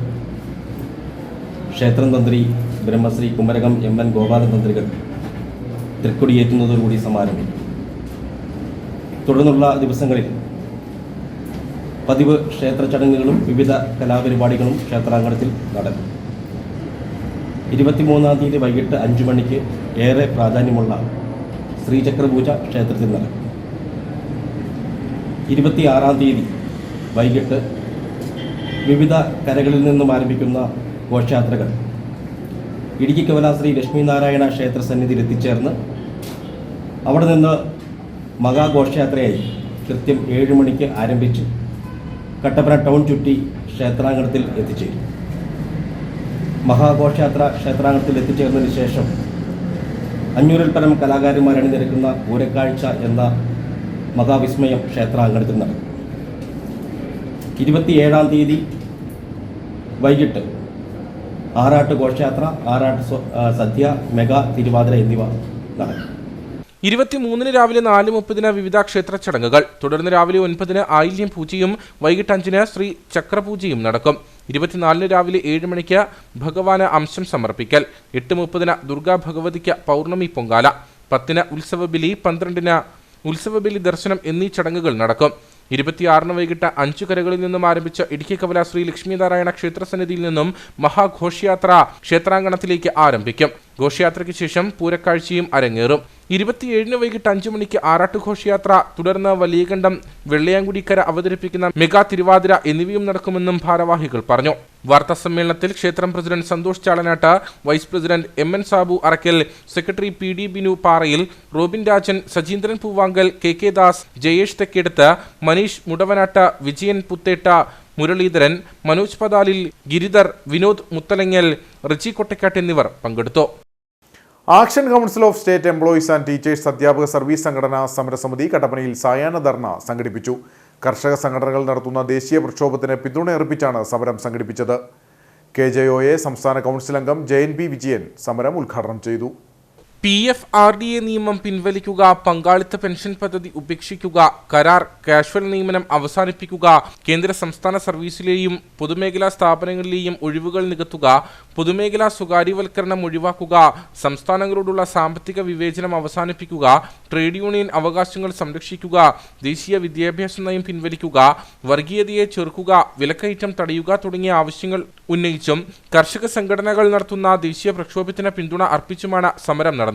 ക്ഷേത്രം തന്ത്രി ബ്രഹ്മശ്രീ കുമരകം MN ഗോപാലൻ തന്ത്രികൾ തൃക്കൊടിയേറ്റുന്നതോടുകൂടി സമാരംഭിക്കും. തുടർന്നുള്ള ദിവസങ്ങളിൽ പതിവ് ക്ഷേത്ര ചടങ്ങുകളും വിവിധ കലാപരിപാടികളും ക്ഷേത്രാങ്കണത്തിൽ നടക്കും. 23-ാം തീയതി വൈകിട്ട് 5 മണിക്ക് ഏറെ പ്രാധാന്യമുള്ള ശ്രീചക്രപൂജ ക്ഷേത്രത്തിൽ നടക്കും. 26-ാം തീയതി വൈകിട്ട് വിവിധ കരകളിൽ നിന്നും ആരംഭിക്കുന്ന ഘോഷയാത്രകൾ ഇടുക്കി കവലാശ്രീ ലക്ഷ്മീനാരായണ ക്ഷേത്ര സന്നിധിയിൽ എത്തിച്ചേർന്ന് അവിടെ നിന്ന് മഹാഘോഷയാത്രയായി കൃത്യം 7 മണിക്ക് ആരംഭിച്ച് കട്ടപ്പന ടൗൺ ചുറ്റി ക്ഷേത്രാങ്കണത്തിൽ എത്തിച്ചേരും. മഹാഘോഷയാത്ര ക്ഷേത്രാങ്കണത്തിൽ എത്തിച്ചേർന്നതിന് ശേഷം 500-ൽ പരം കലാകാരന്മാർ അണിനിരക്കുന്ന പൂരക്കാഴ്ച എന്ന മഹാവിസ്മയം ക്ഷേത്രാങ്കണത്തിൽ നടക്കും. 27-ാം തീയതി വൈകിട്ട് ആറാട്ട് ഘോഷയാത്ര, ആറാട്ട് സദ്യ, മെഗാ തിരുവാതിര എന്നിവ നടക്കും. 23 രാവിലെ 4:30 വിവിധ ക്ഷേത്ര ചടങ്ങുകൾ. തുടർന്ന് രാവിലെ 9 ആയില്യം പൂജയും വൈകിട്ട് 5 ശ്രീ ചക്രപൂജയും നടക്കും. 24 രാവിലെ 7 മണിക്ക് ഭഗവാന് അംശം സമർപ്പിക്കൽ, 8:30 ദുർഗാ ഭഗവതിക്ക് പൗർണമി പൊങ്കാല, 10 ഉത്സവബലി, 12 ഉത്സവബലി ദർശനം എന്നീ ചടങ്ങുകൾ നടക്കും. 26 വൈകിട്ട് 5 കരകളിൽ നിന്നും ആരംഭിച്ച ഇടുക്കി കവല ശ്രീ ലക്ഷ്മീനാരായണ ക്ഷേത്രസന്നിധിയിൽ നിന്നും മഹാഘോഷയാത്ര ക്ഷേത്രാങ്കണത്തിലേക്ക് ആരംഭിക്കും. ഘോഷയാത്രയ്ക്ക് ശേഷം പൂരക്കാഴ്ചയും അരങ്ങേറും. 27 വൈകിട്ട് 5 മണിക്ക് ആറാട്ട് ഘോഷയാത്ര, തുടർന്ന് വലിയകണ്ഠം വെള്ളയാങ്കുടിക്കര അവതരിപ്പിക്കുന്ന മെഗാ തിരുവാതിര എന്നിവയും നടക്കുമെന്നും ഭാരവാഹികൾ പറഞ്ഞു. വാർത്താ സമ്മേളനത്തിൽ ക്ഷേത്രം president Santhosh Chalanatt, vice president MN Sabu Arackal, secretary PD Binu Parayil, Robin Rajan, Sajeendran Poovankal, KK Das, Jayesh Thekkedath, Maneesh Mudavanatt, Vijayan Puthetta, Muraleedharan, Manoj Pathalil, Giridhar, Vinod Muthalangal, Richie Kottakkatt എന്നിവർ പങ്കെടുത്തു. Action council of state employees and teachers അധ്യാപക സർവീസ് സംഘടനാ സമരസമിതി കട്ടപ്പനയിൽ സായാഹ്ന ധർണ സംഘടിപ്പിച്ചു. കർഷക സംഘടനകൾ നടത്തുന്ന ദേശീയ പ്രക്ഷോഭത്തിന് പിന്തുണയർപ്പിച്ചാണ് സമരം സംഘടിപ്പിച്ചത്. KJOA സംസ്ഥാന കൗൺസിൽ അംഗം JNP വിജയൻ സമരം ഉദ്ഘാടനം ചെയ്തു. PFRDA നിയമം പിൻവലിക്കുക, പങ്കാളിത്ത പെൻഷൻ പദ്ധതി ഉപേക്ഷിക്കുക, കരാർ കാഷ്വൽ നിയമനം അവസാനിപ്പിക്കുക, കേന്ദ്ര സംസ്ഥാന സർവീസിലെയും പൊതുമേഖലാ സ്ഥാപനങ്ങളിലെയും ഒഴിവുകൾ നികത്തുക, പൊതുമേഖലാ സ്വകാര്യവൽക്കരണം ഒഴിവാക്കുക, സംസ്ഥാനങ്ങളോടുള്ള സാമ്പത്തിക വിവേചനം അവസാനിപ്പിക്കുക, ട്രേഡ് യൂണിയൻ അവകാശങ്ങൾ സംരക്ഷിക്കുക, ദേശീയ വിദ്യാഭ്യാസ നയം പിൻവലിക്കുക, വർഗീയതയെ ചെറുക്കുക, വിലക്കയറ്റം തടയുക തുടങ്ങിയ ആവശ്യങ്ങൾ ഉന്നയിച്ചും കർഷക സംഘടനകൾ നടത്തുന്ന ദേശീയ പ്രക്ഷോഭത്തിന് പിന്തുണ അർപ്പിച്ചുമാണ് സമരം നടന്നത്.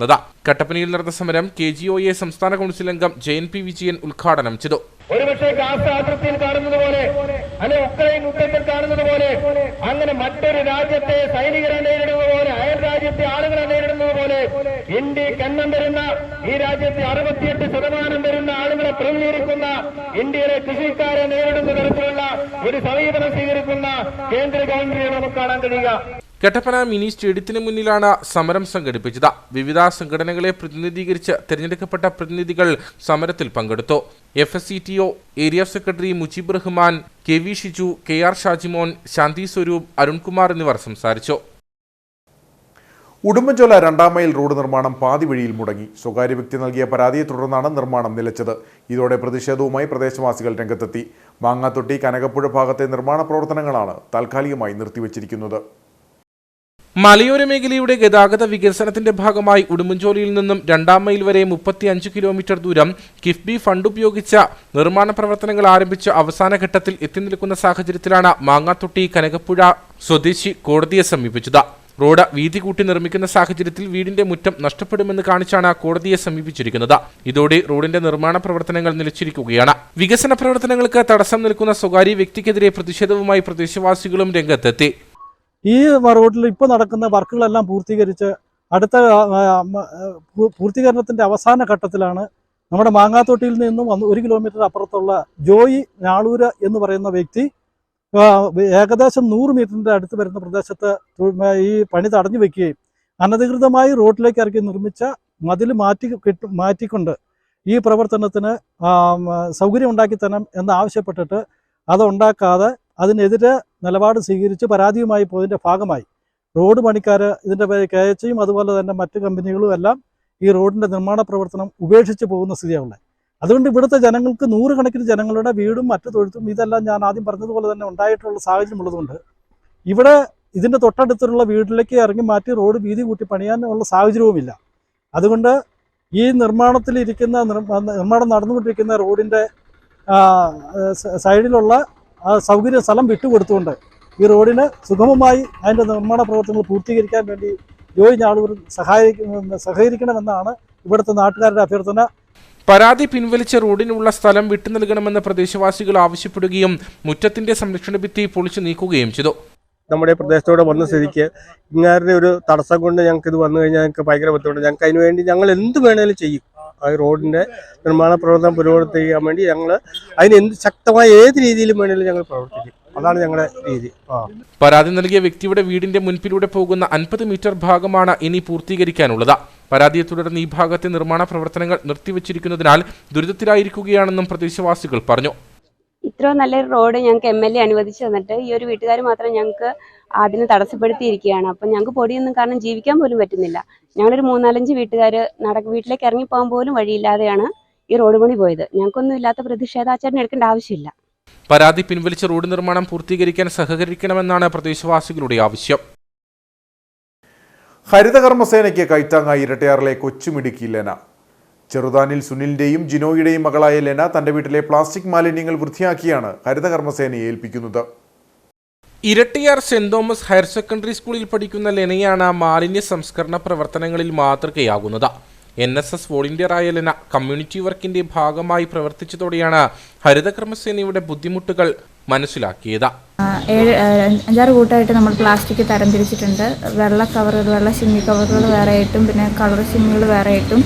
കട്ടപ്പനയിൽ നടന്ന സമരം KGOA സംസ്ഥാന കൗൺസിൽ അംഗം JNP വിജയൻ ഉദ്ഘാടനം ചെയ്തു. ഒരുപക്ഷെ ഗാസ അതിർത്തിയിൽ കാണുന്നത് പോലെ, അല്ലെ ഉക്രൈൻ യുദ്ധത്തിൽ കാണുന്നത് പോലെ, അങ്ങനെ മറ്റൊരു രാജ്യത്തെ സൈനികരെ നേരിടുന്നത് പോലെ, അയൽ രാജ്യത്തെ ആളുകളെ നേരിടുന്നത് പോലെ ഇന്ത്യക്ക് എണ്ണം വരുന്ന ഈ രാജ്യത്തെ 68% വരുന്ന ആളുകളെ പ്രതിനിധീകരിക്കുന്ന ഇന്ത്യയിലെ കൃഷിക്കാരെ നേരിടുന്ന തരത്തിലുള്ള ഒരു സമീപനം സ്വീകരിക്കുന്ന കേന്ദ്ര ഗവൺമെന്റിനെ നമുക്ക് കാണാൻ കഴിയുക. കട്ടപ്പന മിനി സ്റ്റേഡിയത്തിന് മുന്നിലാണ് സമരം സംഘടിപ്പിച്ചത്. വിവിധ സംഘടനകളെ പ്രതിനിധീകരിച്ച് തിരഞ്ഞെടുക്കപ്പെട്ട പ്രതിനിധികൾ സമരത്തിൽ പങ്കെടുത്തു. FSCTO area secretary Mujeeb Rahman, KV Shiju, KR Shajimon, Shanthi Swaroop, Arunkumar എന്നിവർ സംസാരിച്ചു. ഉടുമ്പൻചോല 2ാം മൈൽ റോഡ് നിർമ്മാണം പാതി വഴിയിൽ മുടങ്ങി. സ്വകാര്യ വ്യക്തി നൽകിയ പരാതിയെ തുടർന്നാണ് നിർമ്മാണം നിലച്ചത്. ഇതോടെ പ്രതിഷേധവുമായി പ്രദേശവാസികൾ രംഗത്തെത്തി. മാങ്ങാത്തൊട്ടി കനകപ്പുഴ ഭാഗത്തെ നിർമ്മാണ പ്രവർത്തനങ്ങളാണ് താൽക്കാലികമായി നിർത്തിവച്ചിരിക്കുന്നത്. മലയോര മേഖലയുടെ ഗതാഗത വികസനത്തിന്റെ ഭാഗമായി ഉടുമ്പൻചോലയിൽ നിന്നും 2ാം മൈൽ വരെ 35 കിലോമീറ്റർ ദൂരം കിഫ്ബി ഫണ്ട് ഉപയോഗിച്ച നിർമ്മാണ പ്രവർത്തനങ്ങൾ ആരംഭിച്ച് അവസാന ഘട്ടത്തിൽ എത്തി നിൽക്കുന്ന സാഹചര്യത്തിലാണ് മാങ്ങാത്തൊട്ടി കനകപ്പുഴ സ്വദേശി കോടതിയെ സമീപിച്ചത്. റോഡ് വീതി കൂട്ടി നിർമ്മിക്കുന്ന സാഹചര്യത്തിൽ വീടിന്റെ മുറ്റം നഷ്ടപ്പെടുമെന്ന് കാണിച്ചാണ് കോടതിയെ സമീപിച്ചിരിക്കുന്നത്. ഇതോടെ റോഡിന്റെ നിർമ്മാണ പ്രവർത്തനങ്ങൾ നിലച്ചിരിക്കുകയാണ്. വികസന പ്രവർത്തനങ്ങൾക്ക് തടസ്സം നിൽക്കുന്ന സ്വകാര്യ വ്യക്തിക്കെതിരെ പ്രതിഷേധവുമായി പ്രദേശവാസികളും രംഗത്തെത്തി. ഈ റോഡിൽ ഇപ്പോൾ നടക്കുന്ന വർക്കുകളെല്ലാം പൂർത്തീകരിച്ച് അടുത്ത പൂർത്തീകരണത്തിൻ്റെ അവസാന ഘട്ടത്തിലാണ്. നമ്മുടെ മാങ്ങാത്തൊട്ടിയിൽ നിന്നും 1 കിലോമീറ്റർ അപ്പുറത്തുള്ള ജോയി ഞാളൂര് എന്ന് പറയുന്ന വ്യക്തി ഏകദേശം 100 മീറ്ററിൻ്റെ അടുത്ത് വരുന്ന പ്രദേശത്ത് ഈ പണി തടഞ്ഞു വെക്കുകയും അനധികൃതമായി റോഡിലേക്ക് ഇറക്കി നിർമ്മിച്ച മതിൽ മാറ്റിക്കൊണ്ട് ഈ പ്രവർത്തനത്തിന് സൗകര്യം ഉണ്ടാക്കി തരണം എന്നാവശ്യപ്പെട്ടിട്ട് അതുണ്ടാക്കാതെ അതിനെതിരെ നിലപാട് സ്വീകരിച്ച് പരാതിയുമായി പോയതിൻ്റെ ഭാഗമായി റോഡ് പണിക്കാർ, ഇതിൻ്റെ പേര് KHയും അതുപോലെ തന്നെ മറ്റ് കമ്പനികളും എല്ലാം ഈ റോഡിൻ്റെ നിർമ്മാണ പ്രവർത്തനം ഉപേക്ഷിച്ച് പോകുന്ന സ്ഥിതിയാണ്. അതുകൊണ്ട് ഇവിടുത്തെ ജനങ്ങൾക്ക് 100 കണക്കിന് ജനങ്ങളുടെ വീടും മറ്റു തൊഴുത്തും ഇതെല്ലാം ഞാൻ ആദ്യം പറഞ്ഞതുപോലെ തന്നെ ഉണ്ടായിട്ടുള്ള സാഹചര്യം ഉള്ളതുകൊണ്ട് ഇവിടെ ഇതിൻ്റെ തൊട്ടടുത്തുള്ള വീട്ടിലേക്ക് ഇറങ്ങി മാറ്റി റോഡ് വീതി കൂട്ടി പണിയാനുള്ള സാഹചര്യവുമില്ല. അതുകൊണ്ട് ഈ നിർമ്മാണം നടന്നുകൊണ്ടിരിക്കുന്ന റോഡിൻ്റെ സൈഡിലുള്ള സൗകര്യ സ്ഥലം വിട്ടുകൊടുത്തുകൊണ്ട് ഈ റോഡിന് സുഗമമായി അതിൻ്റെ നിർമ്മാണ പ്രവർത്തനങ്ങൾ പൂർത്തീകരിക്കാൻ വേണ്ടി ജോയി ഞാളൂർ സഹകരിക്കണമെന്നാണ് ഇവിടുത്തെ നാട്ടുകാരുടെ അഭ്യർത്ഥന. പരാതി പിൻവലിച്ച റോഡിനുള്ള സ്ഥലം വിട്ടു നൽകണമെന്ന് പ്രദേശവാസികൾ ആവശ്യപ്പെടുകയും മുറ്റത്തിന്റെ സംരക്ഷണ ഭിത്തി പൊളിച്ചു നീക്കുകയും ചെയ്തു. നമ്മുടെ പ്രദേശത്തോടെ വന്ന സ്ഥിതിക്ക് ഇങ്ങാരുടെ ഒരു തടസ്സം കൊണ്ട് ഞങ്ങൾക്ക് ഇത് വന്നു കഴിഞ്ഞാൽ ഞങ്ങൾക്ക് ഭയങ്കര ബുദ്ധിമുട്ട്. ഞങ്ങൾക്ക് അതിന് വേണ്ടി ഞങ്ങൾ എന്ത് വേണേലും ചെയ്യും. ആ റോഡിൻ്റെ നിർമ്മാണ പ്രവർത്തനം പുരോഗമിക്കാൻ വേണ്ടി ഞങ്ങൾ അതിന് ശക്തമായ ഏത് രീതിയിലും വേണമെങ്കിലും ഞങ്ങൾ പ്രവർത്തിക്കും. അതാണ് ഞങ്ങളുടെ രീതി. പരാതി നൽകിയ വ്യക്തിയുടെ വീടിന്റെ മുൻപിലൂടെ പോകുന്ന 50 മീറ്റർ ഭാഗമാണ് ഇനി പൂർത്തീകരിക്കാനുള്ളത്. പരാതിയെ തുടർന്ന് ഈ ഭാഗത്തെ നിർമ്മാണ പ്രവർത്തനങ്ങൾ നിർത്തിവച്ചിരിക്കുന്നതിനാൽ ദുരിതത്തിലായിരിക്കുകയാണെന്നും പ്രദേശവാസികൾ പറഞ്ഞു. ഇത്ര നല്ലൊരു റോഡ് ഞങ്ങൾക്ക് MLA അനുവദിച്ചു തന്നിട്ട് ഈ ഒരു വീട്ടുകാർ മാത്രം ഞങ്ങൾക്ക് അതിന് തടസ്സപ്പെടുത്തിയിരിക്കുകയാണ്. അപ്പം ഞങ്ങൾക്ക് പൊടിയൊന്നും കാരണം ജീവിക്കാൻ പോലും പറ്റുന്നില്ല. ഞങ്ങളൊരു 3-4 വീട്ടുകാർ വീട്ടിലേക്ക് ഇറങ്ങിപ്പോകാൻ പോലും വഴിയില്ലാതെയാണ് ഈ റോഡ് പണി പോയത്. ഞങ്ങൾക്കൊന്നും ഇല്ലാത്ത പ്രതിഷേധാചരണം എടുക്കേണ്ട ആവശ്യമില്ല. പരാതി പിൻവലിച്ച റോഡ് നിർമ്മാണം പൂർത്തീകരിക്കാൻ സഹകരിക്കണമെന്നാണ് പ്രദേശവാസികളുടെ ആവശ്യം. ഹരിതകർമ്മസേനയ്ക്ക് കൈത്താങ്ങായി ഇരട്ടയാറിലെ കൊച്ചുമിടുക്കി ലെന. ചെറുതാനിൽ സുനിലിന്റെയും ജിനോയുടെയും മകളായ ലെന തന്റെ വീട്ടിലെ പ്ലാസ്റ്റിക് മാലിന്യങ്ങൾ വൃത്തിയാക്കിയാണ് ഹരിതകർമ്മസേനയെ ഏൽപ്പിക്കുന്നത്. Irattiyar Saint Thomas higher secondary സ്കൂളിൽ പഠിക്കുന്ന ലെനയാണ് മാലിന്യ സംസ്കരണ പ്രവർത്തനങ്ങളിൽ മാതൃകയാകുന്നത്. NSS വോളണ്ടിയറായ ലെന കമ്മ്യൂണിറ്റി വർക്കിന്റെ ഭാഗമായി പ്രവർത്തിച്ചതോടെയാണ് ഹരിതകർമ്മസേനയുടെ ബുദ്ധിമുട്ടുകൾ മനസ്സിലാക്കിയത്. 5-6 കൂട്ടമായിട്ട് നമ്മൾ പ്ലാസ്റ്റിക് തരംതിരിച്ചിട്ടുണ്ട്. വെള്ള കവറുകൾ, വെള്ള ചിമ്മി കവറുകൾ വേറെ ആയിട്ടും, പിന്നെ കളർ ചിമ്മികൾ വേറെ ആയിട്ടും,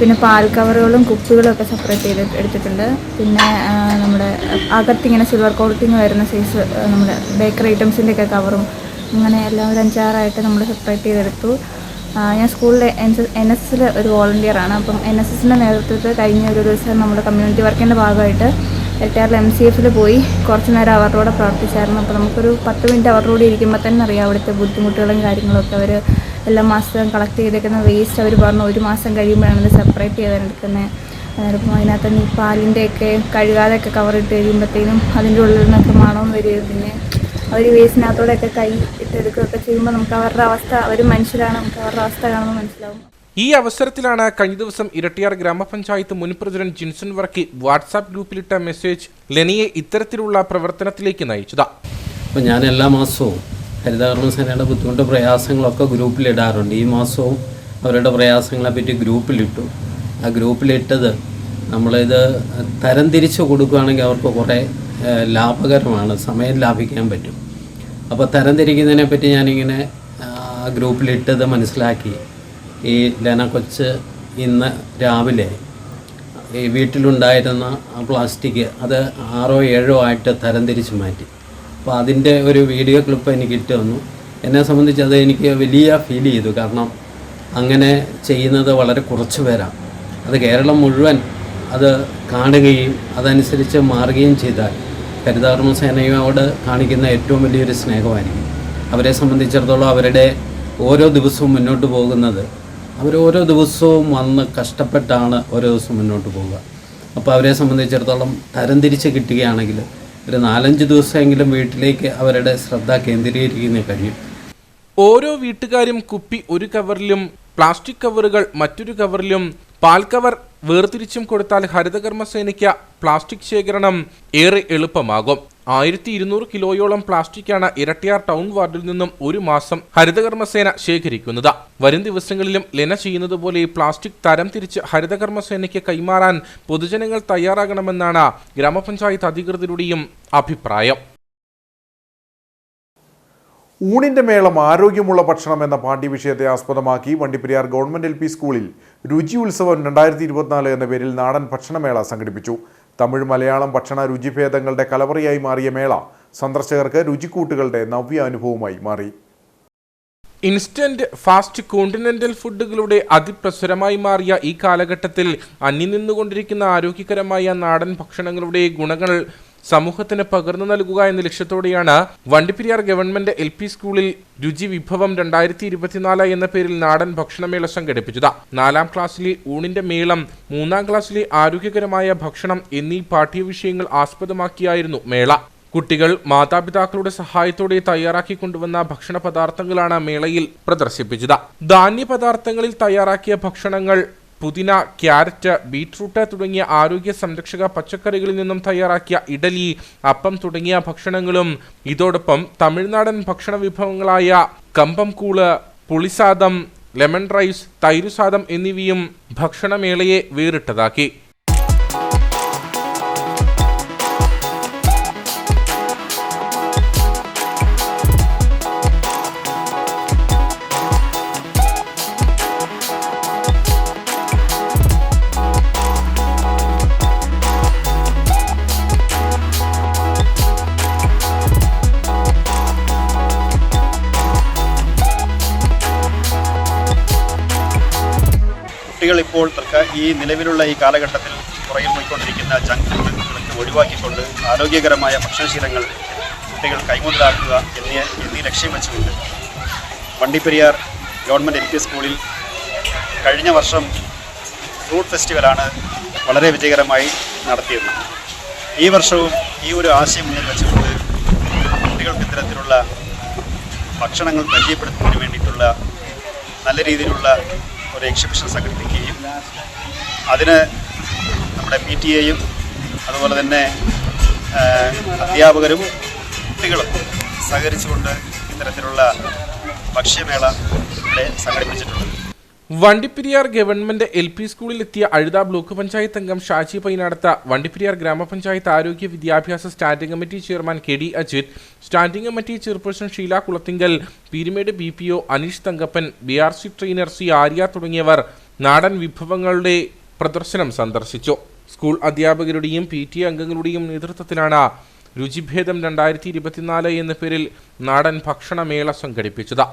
പിന്നെ പാൽ കവറുകളും കുപ്പികളും ഒക്കെ സെപ്പറേറ്റ് ചെയ്ത് എടുത്തിട്ടുണ്ട്. പിന്നെ നമ്മുടെ അകത്തിങ്ങനെ സിൽവർ കോട്ടിങ് വരുന്ന സൈസ് നമ്മുടെ ബേക്കറി ഐറ്റംസിൻ്റെ ഒക്കെ കവറും അങ്ങനെ എല്ലാം ഒരു 5-6 നമ്മൾ സെപ്പറേറ്റ് ചെയ്തെടുത്തു. ഞാൻ സ്കൂളിൽ NSSൽ ഒരു വോളണ്ടിയറാണ്. അപ്പം NSSൻ്റെ നേതൃത്വത്തിൽ കഴിഞ്ഞ ഒരു ദിവസം നമ്മുടെ കമ്മ്യൂണിറ്റി വർക്കിൻ്റെ ഭാഗമായിട്ട് ഇരട്ടയാറിൽ MCFൽ പോയി കുറച്ച് നേരം അവരുടെ കൂടെ പ്രവർത്തിച്ചായിരുന്നു. അപ്പോൾ നമുക്കൊരു 10 മിനിറ്റ് അവരുടെ കൂടെ ഇരിക്കുമ്പോൾ തന്നെ അറിയാം അവിടുത്തെ ബുദ്ധിമുട്ടുകളും കാര്യങ്ങളൊക്കെ അവർ എല്ലാ മാസവും കളക്ട് ചെയ്തേക്കുന്ന വേസ്റ്റ് അവർ പറഞ്ഞു 1 മാസം കഴിയുമ്പോഴാണ് ഇത് സെപ്പറേറ്റ് ചെയ്തെടുക്കുന്നത്. അന്നേരം അതിനകത്ത് ഈ പാലിൻ്റെയൊക്കെ കഴുകാതെയൊക്കെ കവറിട്ട് കഴിയുമ്പോഴത്തേനും അതിൻ്റെ ഉള്ളിൽ നിന്നൊക്കെ മണം വരികയും പിന്നെ അവർ വേസ്റ്റിനകത്തോടെയൊക്കെ കൈ ഇട്ടെടുക്കുകയൊക്കെ ചെയ്യുമ്പോൾ നമുക്ക് അവരുടെ അവസ്ഥ, അവർ മനുഷ്യരാണ്, നമുക്ക് അവരുടെ അവസ്ഥ കാണുമ്പോൾ മനസ്സിലാവും. ഈ അവസരത്തിലാണ് കഴിഞ്ഞ ദിവസം ഇരട്ടിയാർ ഗ്രാമപഞ്ചായത്ത് മുൻ പ്രസിഡന്റ് ജിൻസൺ വർക്കി വാട്സാപ്പ് ഗ്രൂപ്പിലിട്ട മെസ്സേജ് ലെനിയെ ഇത്തരത്തിലുള്ള പ്രവർത്തനത്തിലേക്ക് നയിച്ചത്. അപ്പോൾ ഞാൻ എല്ലാ മാസവും ഹരിതകർമ്മസേനയുടെ ബുദ്ധിമുട്ട് പ്രയാസങ്ങളൊക്കെ ഗ്രൂപ്പിലിടാറുണ്ട്. ഈ മാസവും അവരുടെ പ്രയാസങ്ങളെപ്പറ്റി ഗ്രൂപ്പിലിട്ടു. ആ ഗ്രൂപ്പിലിട്ടത് നമ്മളിത് തരംതിരിച്ച് കൊടുക്കുകയാണെങ്കിൽ അവർക്ക് കുറേ ലാഭകരമാണ്, സമയം ലാഭിക്കാൻ പറ്റും. അപ്പോൾ തരംതിരിക്കുന്നതിനെ പറ്റി ഞാനിങ്ങനെ ഗ്രൂപ്പിലിട്ടത് മനസ്സിലാക്കി. ഈ ലെന കൊച്ച് ഇന്ന് രാവിലെ ഈ വീട്ടിലുണ്ടായിരുന്ന പ്ലാസ്റ്റിക് അത് 6 or 7 ആയിട്ട് തരംതിരിച്ച് മാറ്റി. അപ്പോൾ അതിൻ്റെ ഒരു വീഡിയോ ക്ലിപ്പ് എനിക്ക് ഇട്ട് വന്നു. എന്നെ സംബന്ധിച്ച് അത് എനിക്ക് വലിയ ഫീൽ ചെയ്തു. കാരണം അങ്ങനെ ചെയ്യുന്നത് വളരെ കുറച്ച് പേരാണ്. അത് കേരളം മുഴുവൻ അത് കാണുകയും അതനുസരിച്ച് മാറുകയും ചെയ്താൽ ഹരിതകർമ്മസേനയോട് കാണിക്കുന്ന ഏറ്റവും വലിയൊരു സ്നേഹമായിരിക്കും. അവരെ സംബന്ധിച്ചിടത്തോളം അവരുടെ ഓരോ ദിവസവും മുന്നോട്ട് പോകുന്നത്, അവർ ഓരോ ദിവസവും വന്ന് കഷ്ടപ്പെട്ടാണ് ഓരോ ദിവസവും മുന്നോട്ട് പോവുക. അപ്പോൾ അവരെ സംബന്ധിച്ചിടത്തോളം തരംതിരിച്ച് കിട്ടുകയാണെങ്കിൽ ഒരു 4-5 ദിവസമെങ്കിലും വീട്ടിലേക്ക് അവരുടെ ശ്രദ്ധ കേന്ദ്രീകരിക്കുന്ന കഴിയും. ഓരോ വീട്ടുകാരും കുപ്പി ഒരു കവറിലും പ്ലാസ്റ്റിക് കവറുകൾ മറ്റൊരു കവറിലും പാൽ കവർ വേർതിരിച്ചും കൊടുത്താൽ ഹരിതകർമ്മസേനയ്ക്ക് പ്ലാസ്റ്റിക് ശേഖരണം ഏറെ എളുപ്പമാകും. 1200 കിലോയോളം പ്ലാസ്റ്റിക്കാണ് ഇരട്ടിയാർ ടൗൺ വാർഡിൽ നിന്നും ഒരു മാസം ഹരിതകർമ്മസേന ശേഖരിക്കുന്നത്. വരും ദിവസങ്ങളിലും ലെന ചെയ്യുന്നത് പോലെ പ്ലാസ്റ്റിക് തരം തിരിച്ച് ഹരിതകർമ്മസേനയ്ക്ക് കൈമാറാൻ പൊതുജനങ്ങൾ തയ്യാറാകണമെന്നാണ് ഗ്രാമപഞ്ചായത്ത് അധികൃതരുടെയും അഭിപ്രായം. ഊണിന്റെ മേളം ആരോഗ്യമുള്ള ഭക്ഷണം എന്ന പാഠ്യവിഷയത്തെ ആസ്പദമാക്കി വണ്ടിപ്പെരിയാർ ഗവൺമെന്റ് LP സ്കൂളിൽ രുചി ഉത്സവം 2024 എന്ന പേരിൽ നാടൻ ഭക്ഷണമേള സംഘടിപ്പിച്ചു. തമിഴ് മലയാളം ഭക്ഷണ രുചിഭേദങ്ങളുടെ കലവറയായി മാറിയ മേള സന്ദർശകർക്ക് രുചിക്കൂട്ടുകളുടെ നവ്യ അനുഭവമായി മാറി. ഇൻസ്റ്റന്റ് ഫാസ്റ്റ് കോണ്ടിനെന്റൽ ഫുഡുകളുടെ അതിപ്രസരമായി മാറിയ ഈ കാലഘട്ടത്തിൽ അന്യം നിന്നുകൊണ്ടിരിക്കുന്ന ആരോഗ്യകരമായ നാടൻ ഭക്ഷണങ്ങളുടെ ഗുണങ്ങൾ സമൂഹത്തിന് പകർന്നു നൽകുക എന്ന ലക്ഷ്യത്തോടെയാണ് വണ്ടിപ്പെരിയാർ ഗവൺമെന്റ് LP സ്കൂളിൽ രുചി വിഭവം 2024 എന്ന പേരിൽ നാടൻ ഭക്ഷണമേള സംഘടിപ്പിച്ചത്. 4ാം ക്ലാസ്സിലെ ഊണിന്റെ മേളം, 3ാം ക്ലാസ്സിലെ ആരോഗ്യകരമായ ഭക്ഷണം എന്നീ പാഠ്യവിഷയങ്ങൾ ആസ്പദമാക്കിയായിരുന്നു മേള. കുട്ടികൾ മാതാപിതാക്കളുടെ സഹായത്തോടെ തയ്യാറാക്കി കൊണ്ടുവന്ന ഭക്ഷണ പദാർത്ഥങ്ങളാണ് മേളയിൽ പ്രദർശിപ്പിച്ചത്. ധാന്യപദാർത്ഥങ്ങളിൽ തയ്യാറാക്കിയ ഭക്ഷണങ്ങൾ പുതിന, ക്യാരറ്റ്, ബീറ്റ്റൂട്ട് തുടങ്ങിയ ആരോഗ്യ സംരക്ഷക പച്ചക്കറികളിൽ നിന്നും തയ്യാറാക്കിയ ഇഡലി, അപ്പം തുടങ്ങിയ ഭക്ഷണങ്ങളും ഇതോടൊപ്പം തമിഴ്നാടൻ ഭക്ഷണ വിഭവങ്ങളായ കമ്പംകൂള്, പുളിസാദം, ലെമൺ റൈസ്, തൈരുസാദം എന്നിവയും ഭക്ഷണമേളയെ വേറിട്ടതാക്കി. കുട്ടികൾ ഇപ്പോൾ ഈ നിലവിലുള്ള ഈ കാലഘട്ടത്തിൽ പുറകിൽ പോയിക്കൊണ്ടിരിക്കുന്ന ജങ്ക് ഫുഡുകളൊക്കെ ഒഴിവാക്കിക്കൊണ്ട് ആരോഗ്യകരമായ ഭക്ഷണശീലങ്ങൾ കുട്ടികൾ കൈമുതലാക്കുക എന്നീ ലക്ഷ്യം വെച്ചുകൊണ്ട് വണ്ടിപ്പെരിയാർ ഗവൺമെൻറ് LP സ്കൂളിൽ കഴിഞ്ഞ വർഷം ഫ്രൂട്ട് ഫെസ്റ്റിവലാണ് വളരെ വിജയകരമായി നടത്തിയത്. ഈ വർഷവും ഈ ഒരു ആശയം മുന്നിൽ വെച്ചുകൊണ്ട് കുട്ടികൾക്ക് ഇത്തരത്തിലുള്ള ഭക്ഷണങ്ങൾ പരിചയപ്പെടുത്തുന്നതിന് വേണ്ടിയിട്ടുള്ള നല്ല രീതിയിലുള്ള ഒരു എക്സിബിഷൻ സംഘടിപ്പിക്കുകയും അതിന് നമ്മുടെ PTA-യും അതുപോലെ തന്നെ അധ്യാപകരും കുട്ടികളും സഹകരിച്ചുകൊണ്ട് ഇത്തരത്തിലുള്ള ഭക്ഷ്യമേള ഇവിടെ സംഘടിപ്പിച്ചിട്ടുണ്ട്. വണ്ടിപ്പെരിയാർ ഗവൺമെന്റ് LP സ്കൂളിലെത്തിയ അഴുത ബ്ലോക്ക് പഞ്ചായത്ത് അംഗം ഷാജി പൈനാടത്ത്, വണ്ടിപ്പെരിയാർ ഗ്രാമപഞ്ചായത്ത് ആരോഗ്യ വിദ്യാഭ്യാസ standing committee chairman KD Ajith, standing committee chairperson Sheela Kulathinkal, Peermade BPO Aneesh Thankappan, BRC trainer C Arya തുടങ്ങിയവർ നാടൻ വിഭവങ്ങളുടെ പ്രദർശനം സന്ദർശിച്ചു. സ്കൂൾ അധ്യാപകരുടെയും PTA അംഗങ്ങളുടെയും നേതൃത്വത്തിലാണ് രുചിഭേദം 2024 എന്ന പേരിൽ നാടൻ ഭക്ഷണമേള സംഘടിപ്പിച്ചത്.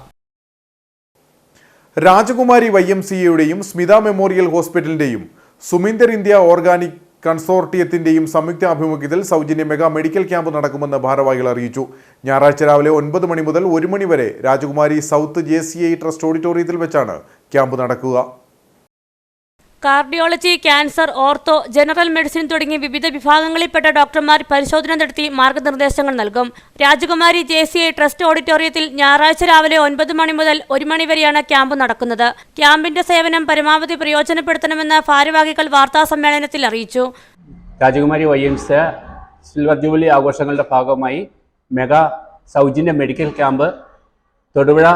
രാജകുമാരി YMCAയുടെയും സ്മിത മെമ്മോറിയൽ ഹോസ്പിറ്റലിന്റെയും സുമിന്ദർ ഇന്ത്യ ഓർഗാനിക് കൺസോർട്ടിയത്തിന്റെയും സംയുക്ത ആഭിമുഖ്യത്തിൽ സൗജന്യ മെഗാ മെഡിക്കൽ ക്യാമ്പ് നടക്കുമെന്ന് ഭാരവാഹികൾ അറിയിച്ചു. ഞായറാഴ്ച രാവിലെ 9 മണി മുതൽ 1 മണി വരെ രാജകുമാരി സൗത്ത് JCI ട്രസ്റ്റ് ഓഡിറ്റോറിയത്തിൽ വെച്ചാണ് ക്യാമ്പ് നടക്കുക. Cardiology, cancer, ortho, general medicine തുടങ്ങി വിവിധ വിഭാഗങ്ങളിൽപ്പെട്ട ഡോക്ടർമാർ പരിശോധന നടത്തി മാർഗനിർദ്ദേശങ്ങൾ നൽകും. രാജകുമാരി JCI ട്രസ്റ്റ് ഓഡിറ്റോറിയത്തിൽ ഞായറാഴ്ച രാവിലെ 9 മണി മുതൽ 1 മണി വരെയാണ് ക്യാമ്പ് നടക്കുന്നത്. ക്യാമ്പിന്റെ സേവനം പരമാവധി പ്രയോജനപ്പെടുത്തണമെന്ന് ഭാരവാഹികൾ വാർത്താസമ്മേളനത്തിൽ അറിയിച്ചു. രാജകുമാരി YMCA സിൽവർ ജൂബിലി ആഘോഷങ്ങളുടെ ഭാഗമായി മെഗാ സൗജന്യ medical camp Thodupuzha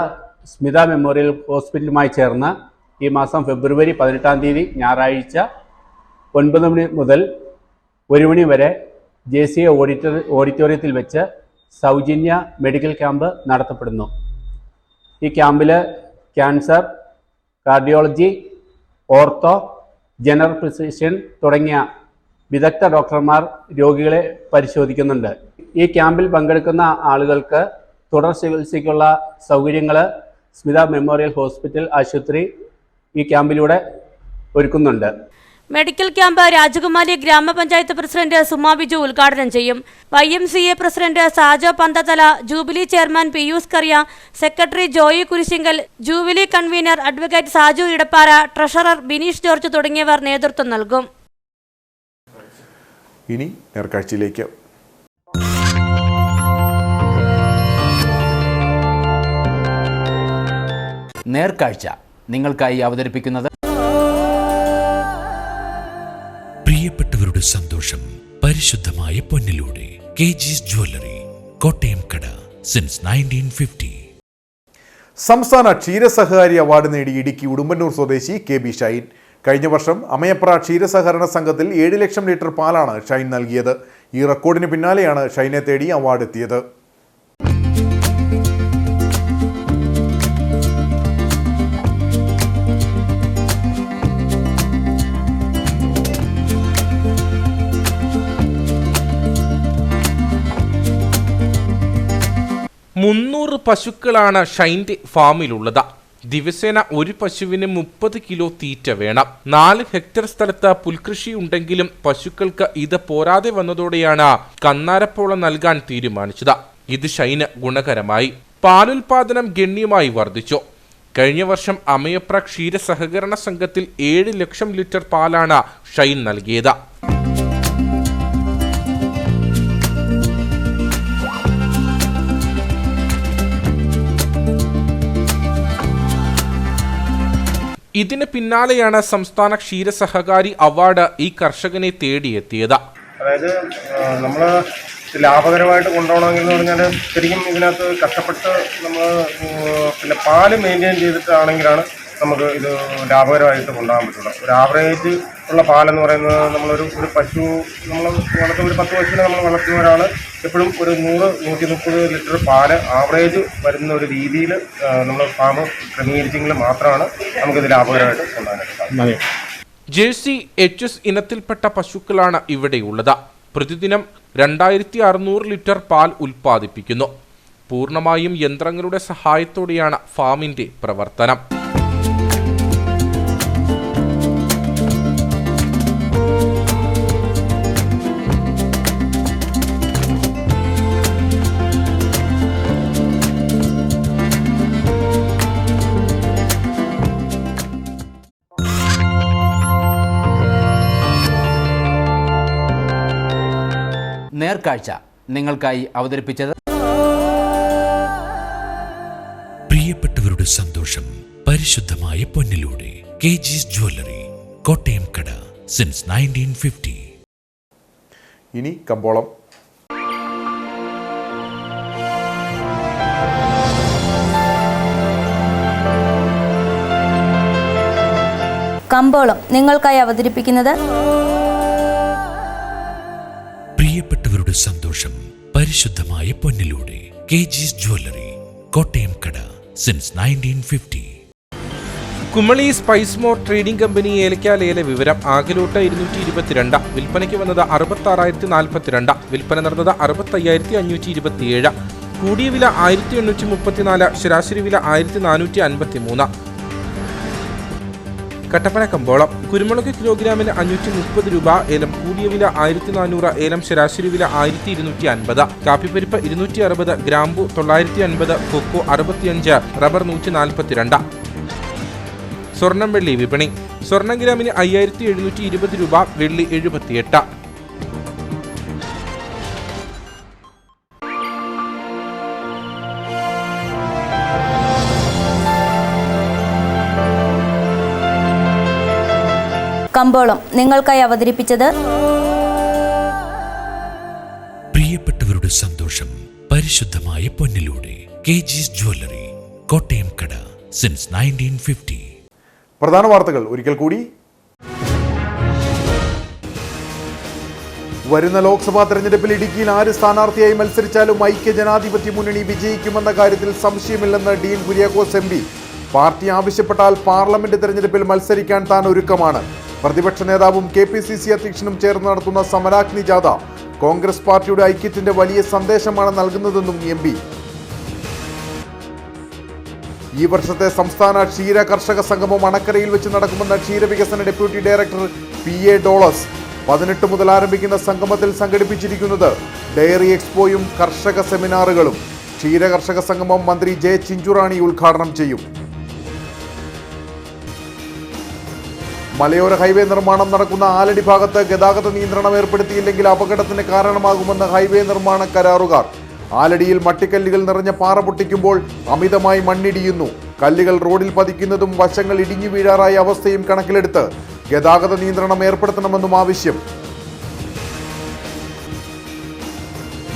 Smitha memorial ഹോസ്പിറ്റലുമായി ചേർന്ന് ഈ മാസം ഫെബ്രുവരി 18-ാം തീയതി ഞായറാഴ്ച 9 മണി മുതൽ 1 മണി വരെ JCI ഓഡിറ്റോറിയത്തിൽ വെച്ച് സൗജന്യ മെഡിക്കൽ ക്യാമ്പ് നടത്തപ്പെടുന്നു. ഈ ക്യാമ്പിൽ cancer, cardiology, ortho, general physician തുടങ്ങിയ വിദഗ്ധ ഡോക്ടർമാർ രോഗികളെ പരിശോധിക്കുന്നുണ്ട്. ഈ ക്യാമ്പിൽ പങ്കെടുക്കുന്ന ആളുകൾക്ക് തുടർ ചികിത്സയ്ക്കുള്ള സൗകര്യങ്ങൾ സ്മിത മെമ്മോറിയൽ ഹോസ്പിറ്റൽ ആശുപത്രി ഈ ക്യാമ്പിലൂടെ ഒരുക്കുന്നുണ്ട്. മെഡിക്കൽ ക്യാമ്പ് രാജകുമാരി ഗ്രാമപഞ്ചായത്ത് പ്രസിഡന്റ് സുമാ ബിജു ഉദ്ഘാടനം ചെയ്യും. YMCA president Sajo Panthathala, jubilee chairman Pius Kariya, secretary Joy Kurisinkal, jubilee convener advocate Saju Edappara, treasurer Bineesh George തുടങ്ങിയവർ നേതൃത്വം നൽകും. ഇനി നേർക്കാഴ്ചയിലേക്ക്. നേർക്കാഴ്ച നിങ്ങൾക്കായി അവതരിപ്പിക്കുന്നത് പ്രിയപ്പെട്ടവരുടെ സന്തോഷം പരിശുദ്ധമായ പൊന്നിലൂടെ KG's ജ്വല്ലറി, കോട്ടയം കട, സിൻസ് 1950. സംസ്ഥാന ക്ഷീരസഹകാരി അവാർഡ് നേടി ഇടുക്കി ഉടുമ്പന്നൂർ സ്വദേശി KB ഷൈൻ. കഴിഞ്ഞ വർഷം അമയപ്ര ക്ഷീരസഹകരണ സംഘത്തിൽ 7 ലക്ഷം ലിറ്റർ പാലാണ് ഷൈൻ നൽകിയത്. ഈ റെക്കോർഡിന് പിന്നാലെയാണ് ഷൈനെ തേടി അവാർഡ് എത്തിയത്. മുന്നൂറ് പശുക്കളാണ് ഷൈൻ്റെ ഫാമിലുള്ളത്. ദിവസേന ഒരു പശുവിന് 30 കിലോ തീറ്റ വേണം. 4 ഹെക്ടർ സ്ഥലത്ത് പുൽകൃഷി ഉണ്ടെങ്കിലും പശുക്കൾക്ക് ഇത് പോരാതെ വന്നതോടെയാണ് കന്നാരപ്പോള നൽകാൻ തീരുമാനിച്ചത്. ഇത് ഷൈന് ഗുണകരമായി. പാലുൽപാദനം ഗണ്യമായി വർദ്ധിച്ചു. കഴിഞ്ഞ വർഷം അമയപ്ര ക്ഷീര സഹകരണ സംഘത്തിൽ 7 ലക്ഷം ലിറ്റർ പാലാണ് ഷൈൻ നൽകിയത്. ഇതിന് പിന്നാലെയാണ് സംസ്ഥാന ക്ഷീരസഹകാരി അവാർഡ് ഈ കർഷകനെ തേടിയെത്തിയത്. അതായത് നമ്മൾ ലാഭകരമായിട്ട് കൊണ്ടുപോകണമെങ്കിൽ എന്ന് പറഞ്ഞാൽ ശരിക്കും ഇതിനകത്ത് കഷ്ടപ്പെട്ട് നമ്മൾ പിന്നെ പാല് മെയിൻറ്റെയിൻ ചെയ്തിട്ടാണെങ്കിലാണ് നമുക്ക് ഇത് ലാഭകരമായിട്ട് കൊണ്ടുപോകാൻ പറ്റുള്ളൂ. ഒരു ആവറേജ് ഉള്ള പാലെന്ന് പറയുന്നത് നമ്മളൊരു പശു നമ്മൾ വളർത്തുന്ന ഒരു 10 പശുവിനെ നമ്മൾ വളർത്തുന്ന ഒരാൾ എപ്പോഴും ഒരു 100-130 ലിറ്റർ പാല് ആവറേജ് വരുന്ന ഒരു രീതിയിൽ നമ്മൾ ഫാം ക്രമീകരിച്ചെങ്കിൽ മാത്രമാണ് നമുക്കിത് ലാഭകരമായിട്ട് കൊണ്ടുപോകാനായിട്ട്. ജേഴ്സി HS ഇനത്തിൽപ്പെട്ട പശുക്കളാണ് ഇവിടെയുള്ളത്. പ്രതിദിനം 2600 ലിറ്റർ പാൽ ഉൽപ്പാദിപ്പിക്കുന്നു. പൂർണ്ണമായും യന്ത്രങ്ങളുടെ സഹായത്തോടെയാണ് ഫാമിന്റെ പ്രവർത്തനം. നേർക്കാഴ്ച നിങ്ങൾക്കായി അവതരിപ്പിച്ചത് പ്രിയപ്പെട്ടവരുടെ സന്തോഷം പരിശുദ്ധമായ പൊന്നിലൂടെ KG's ജ്വല്ലറി, കോട്ടയം കട, സിൻസ് 1950. ഇനി കമ്പോളം. കമ്പോളം നിങ്ങൾക്കായി അവതരിപ്പിക്കുന്നത് പ്രിയപ്പെട്ടവരുടെ സന്തോഷം പരിശുദ്ധമായ പൊന്നിലൂടെ KG's ജ്വല്ലറി, കോട്ടയം കട, since 1950. Kumily spice more trading company ഏലക്കാലേല വിവരം. ആകെലോട്ട് 222, വിൽപ്പനയ്ക്ക് വന്നത് 66,042, വിൽപ്പന നടന്നത് 65,527. കൂടിയ വില 1,834, ശരാശരി വില 1,453. കട്ടപ്പന കമ്പോളം. കുരുമുളക് കിലോഗ്രാമിന് 530 രൂപ, ഏലം കൂടിയ വില 1400, ഏലം ശരാശരി വില 1250, കാപ്പിപ്പരിപ്പ് 260, ഗ്രാമ്പു 950, കൊക്കോ 65, റബ്ബർ 142. സ്വർണം വെള്ളി വിപണി. സ്വർണം ഗ്രാമിന് 5720 രൂപ, വെള്ളി 78. കമ്പോളം നിങ്ങൾക്കായി അവതരിപ്പിച്ചത് പ്രിയപ്പെട്ടവരുടെ സന്തോഷം പരിശുദ്ധമായ പൊന്നിലൂടെ KG's ജ്വല്ലറി, കോട്ടയം കട, സിൻസ് 1950. പ്രധാന വാർത്തകൾ ഒരിക്കൽ കൂടി. വരുന്ന ലോക്സഭാ തെരഞ്ഞെടുപ്പിൽ ഇടുക്കിയിൽ ആര് സ്ഥാനാർത്ഥിയായി മത്സരിച്ചാലും ഐക്യജനാധിപത്യ മുന്നണി വിജയിക്കുമെന്ന കാര്യത്തിൽ സംശയമില്ലെന്ന് ഡീൻ കുര്യാക്കോസ് MP. പാർട്ടി ആവശ്യപ്പെട്ടാൽ പാർലമെന്റ് തെരഞ്ഞെടുപ്പിൽ മത്സരിക്കാൻ താൻ ഒരുക്കമാണ്. പ്രതിപക്ഷ നേതാവും KPCC അധ്യക്ഷനും ചേർന്ന് നടത്തുന്ന സമരാഗ്നി ജാഥ കോൺഗ്രസ് പാർട്ടിയുടെ ഐക്യത്തിന്റെ വലിയ സന്ദേശമാണ് നൽകുന്നതെന്നും MP. ഈ വർഷത്തെ സംസ്ഥാന ക്ഷീര കർഷക സംഗമം അണക്കരയിൽ വെച്ച് നടക്കുമെന്ന ക്ഷീരവികസന ഡെപ്യൂട്ടി ഡയറക്ടർ PA ഡോളസ്. 18 മുതൽ ആരംഭിക്കുന്ന സംഗമത്തിൽ സംഘടിപ്പിച്ചിരിക്കുന്നത് ഡയറി എക്സ്പോയും കർഷക സെമിനാറുകളും. ക്ഷീര കർഷക സംഗമം മന്ത്രി J. ചിഞ്ചുറാണി ഉദ്ഘാടനം ചെയ്യും. മലയോര ഹൈവേ നിർമ്മാണം നടക്കുന്ന ആലടി ഭാഗത്ത് ഗതാഗത നിയന്ത്രണം ഏർപ്പെടുത്തിയില്ലെങ്കിൽ അപകടത്തിന് കാരണമാകുമെന്ന് ഹൈവേ നിർമ്മാണ കരാറുകാർ. ആലടിയിൽ മട്ടിക്കല്ലുകൾ നിറഞ്ഞ പാറ പൊട്ടിക്കുമ്പോൾ അമിതമായി മണ്ണിടിയുന്നു. കല്ലുകൾ റോഡിൽ പതിക്കുന്നതും വശങ്ങൾ ഇടിഞ്ഞു വീഴാറായ അവസ്ഥയും കണക്കിലെടുത്ത് ഗതാഗത നിയന്ത്രണം ഏർപ്പെടുത്തണമെന്നും ആവശ്യം.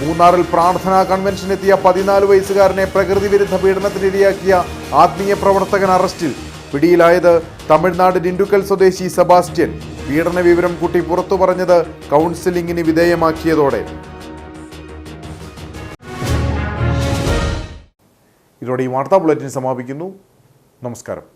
മൂന്നാറിൽ പ്രാർത്ഥനാ കൺവെൻഷനെത്തിയ 14 വയസ്സുകാരനെ പ്രകൃതി വിരുദ്ധ പീഡനത്തിനിരയാക്കിയ ആത്മീയ പ്രവർത്തകൻ അറസ്റ്റിൽ. പിടിയിലായത് തമിഴ്നാട് ഡിൻഡുക്കൽ സ്വദേശി സെബാസ്റ്റ്യൻ. പീഡന വിവരം കുട്ടി പുറത്തു പറഞ്ഞത് കൗൺസിലിംഗിന് വിധേയമാക്കിയതോടെ. ഇതോടെ ഈ വാർത്താ ബുള്ളറ്റിൻ സമാപിക്കുന്നു. നമസ്കാരം.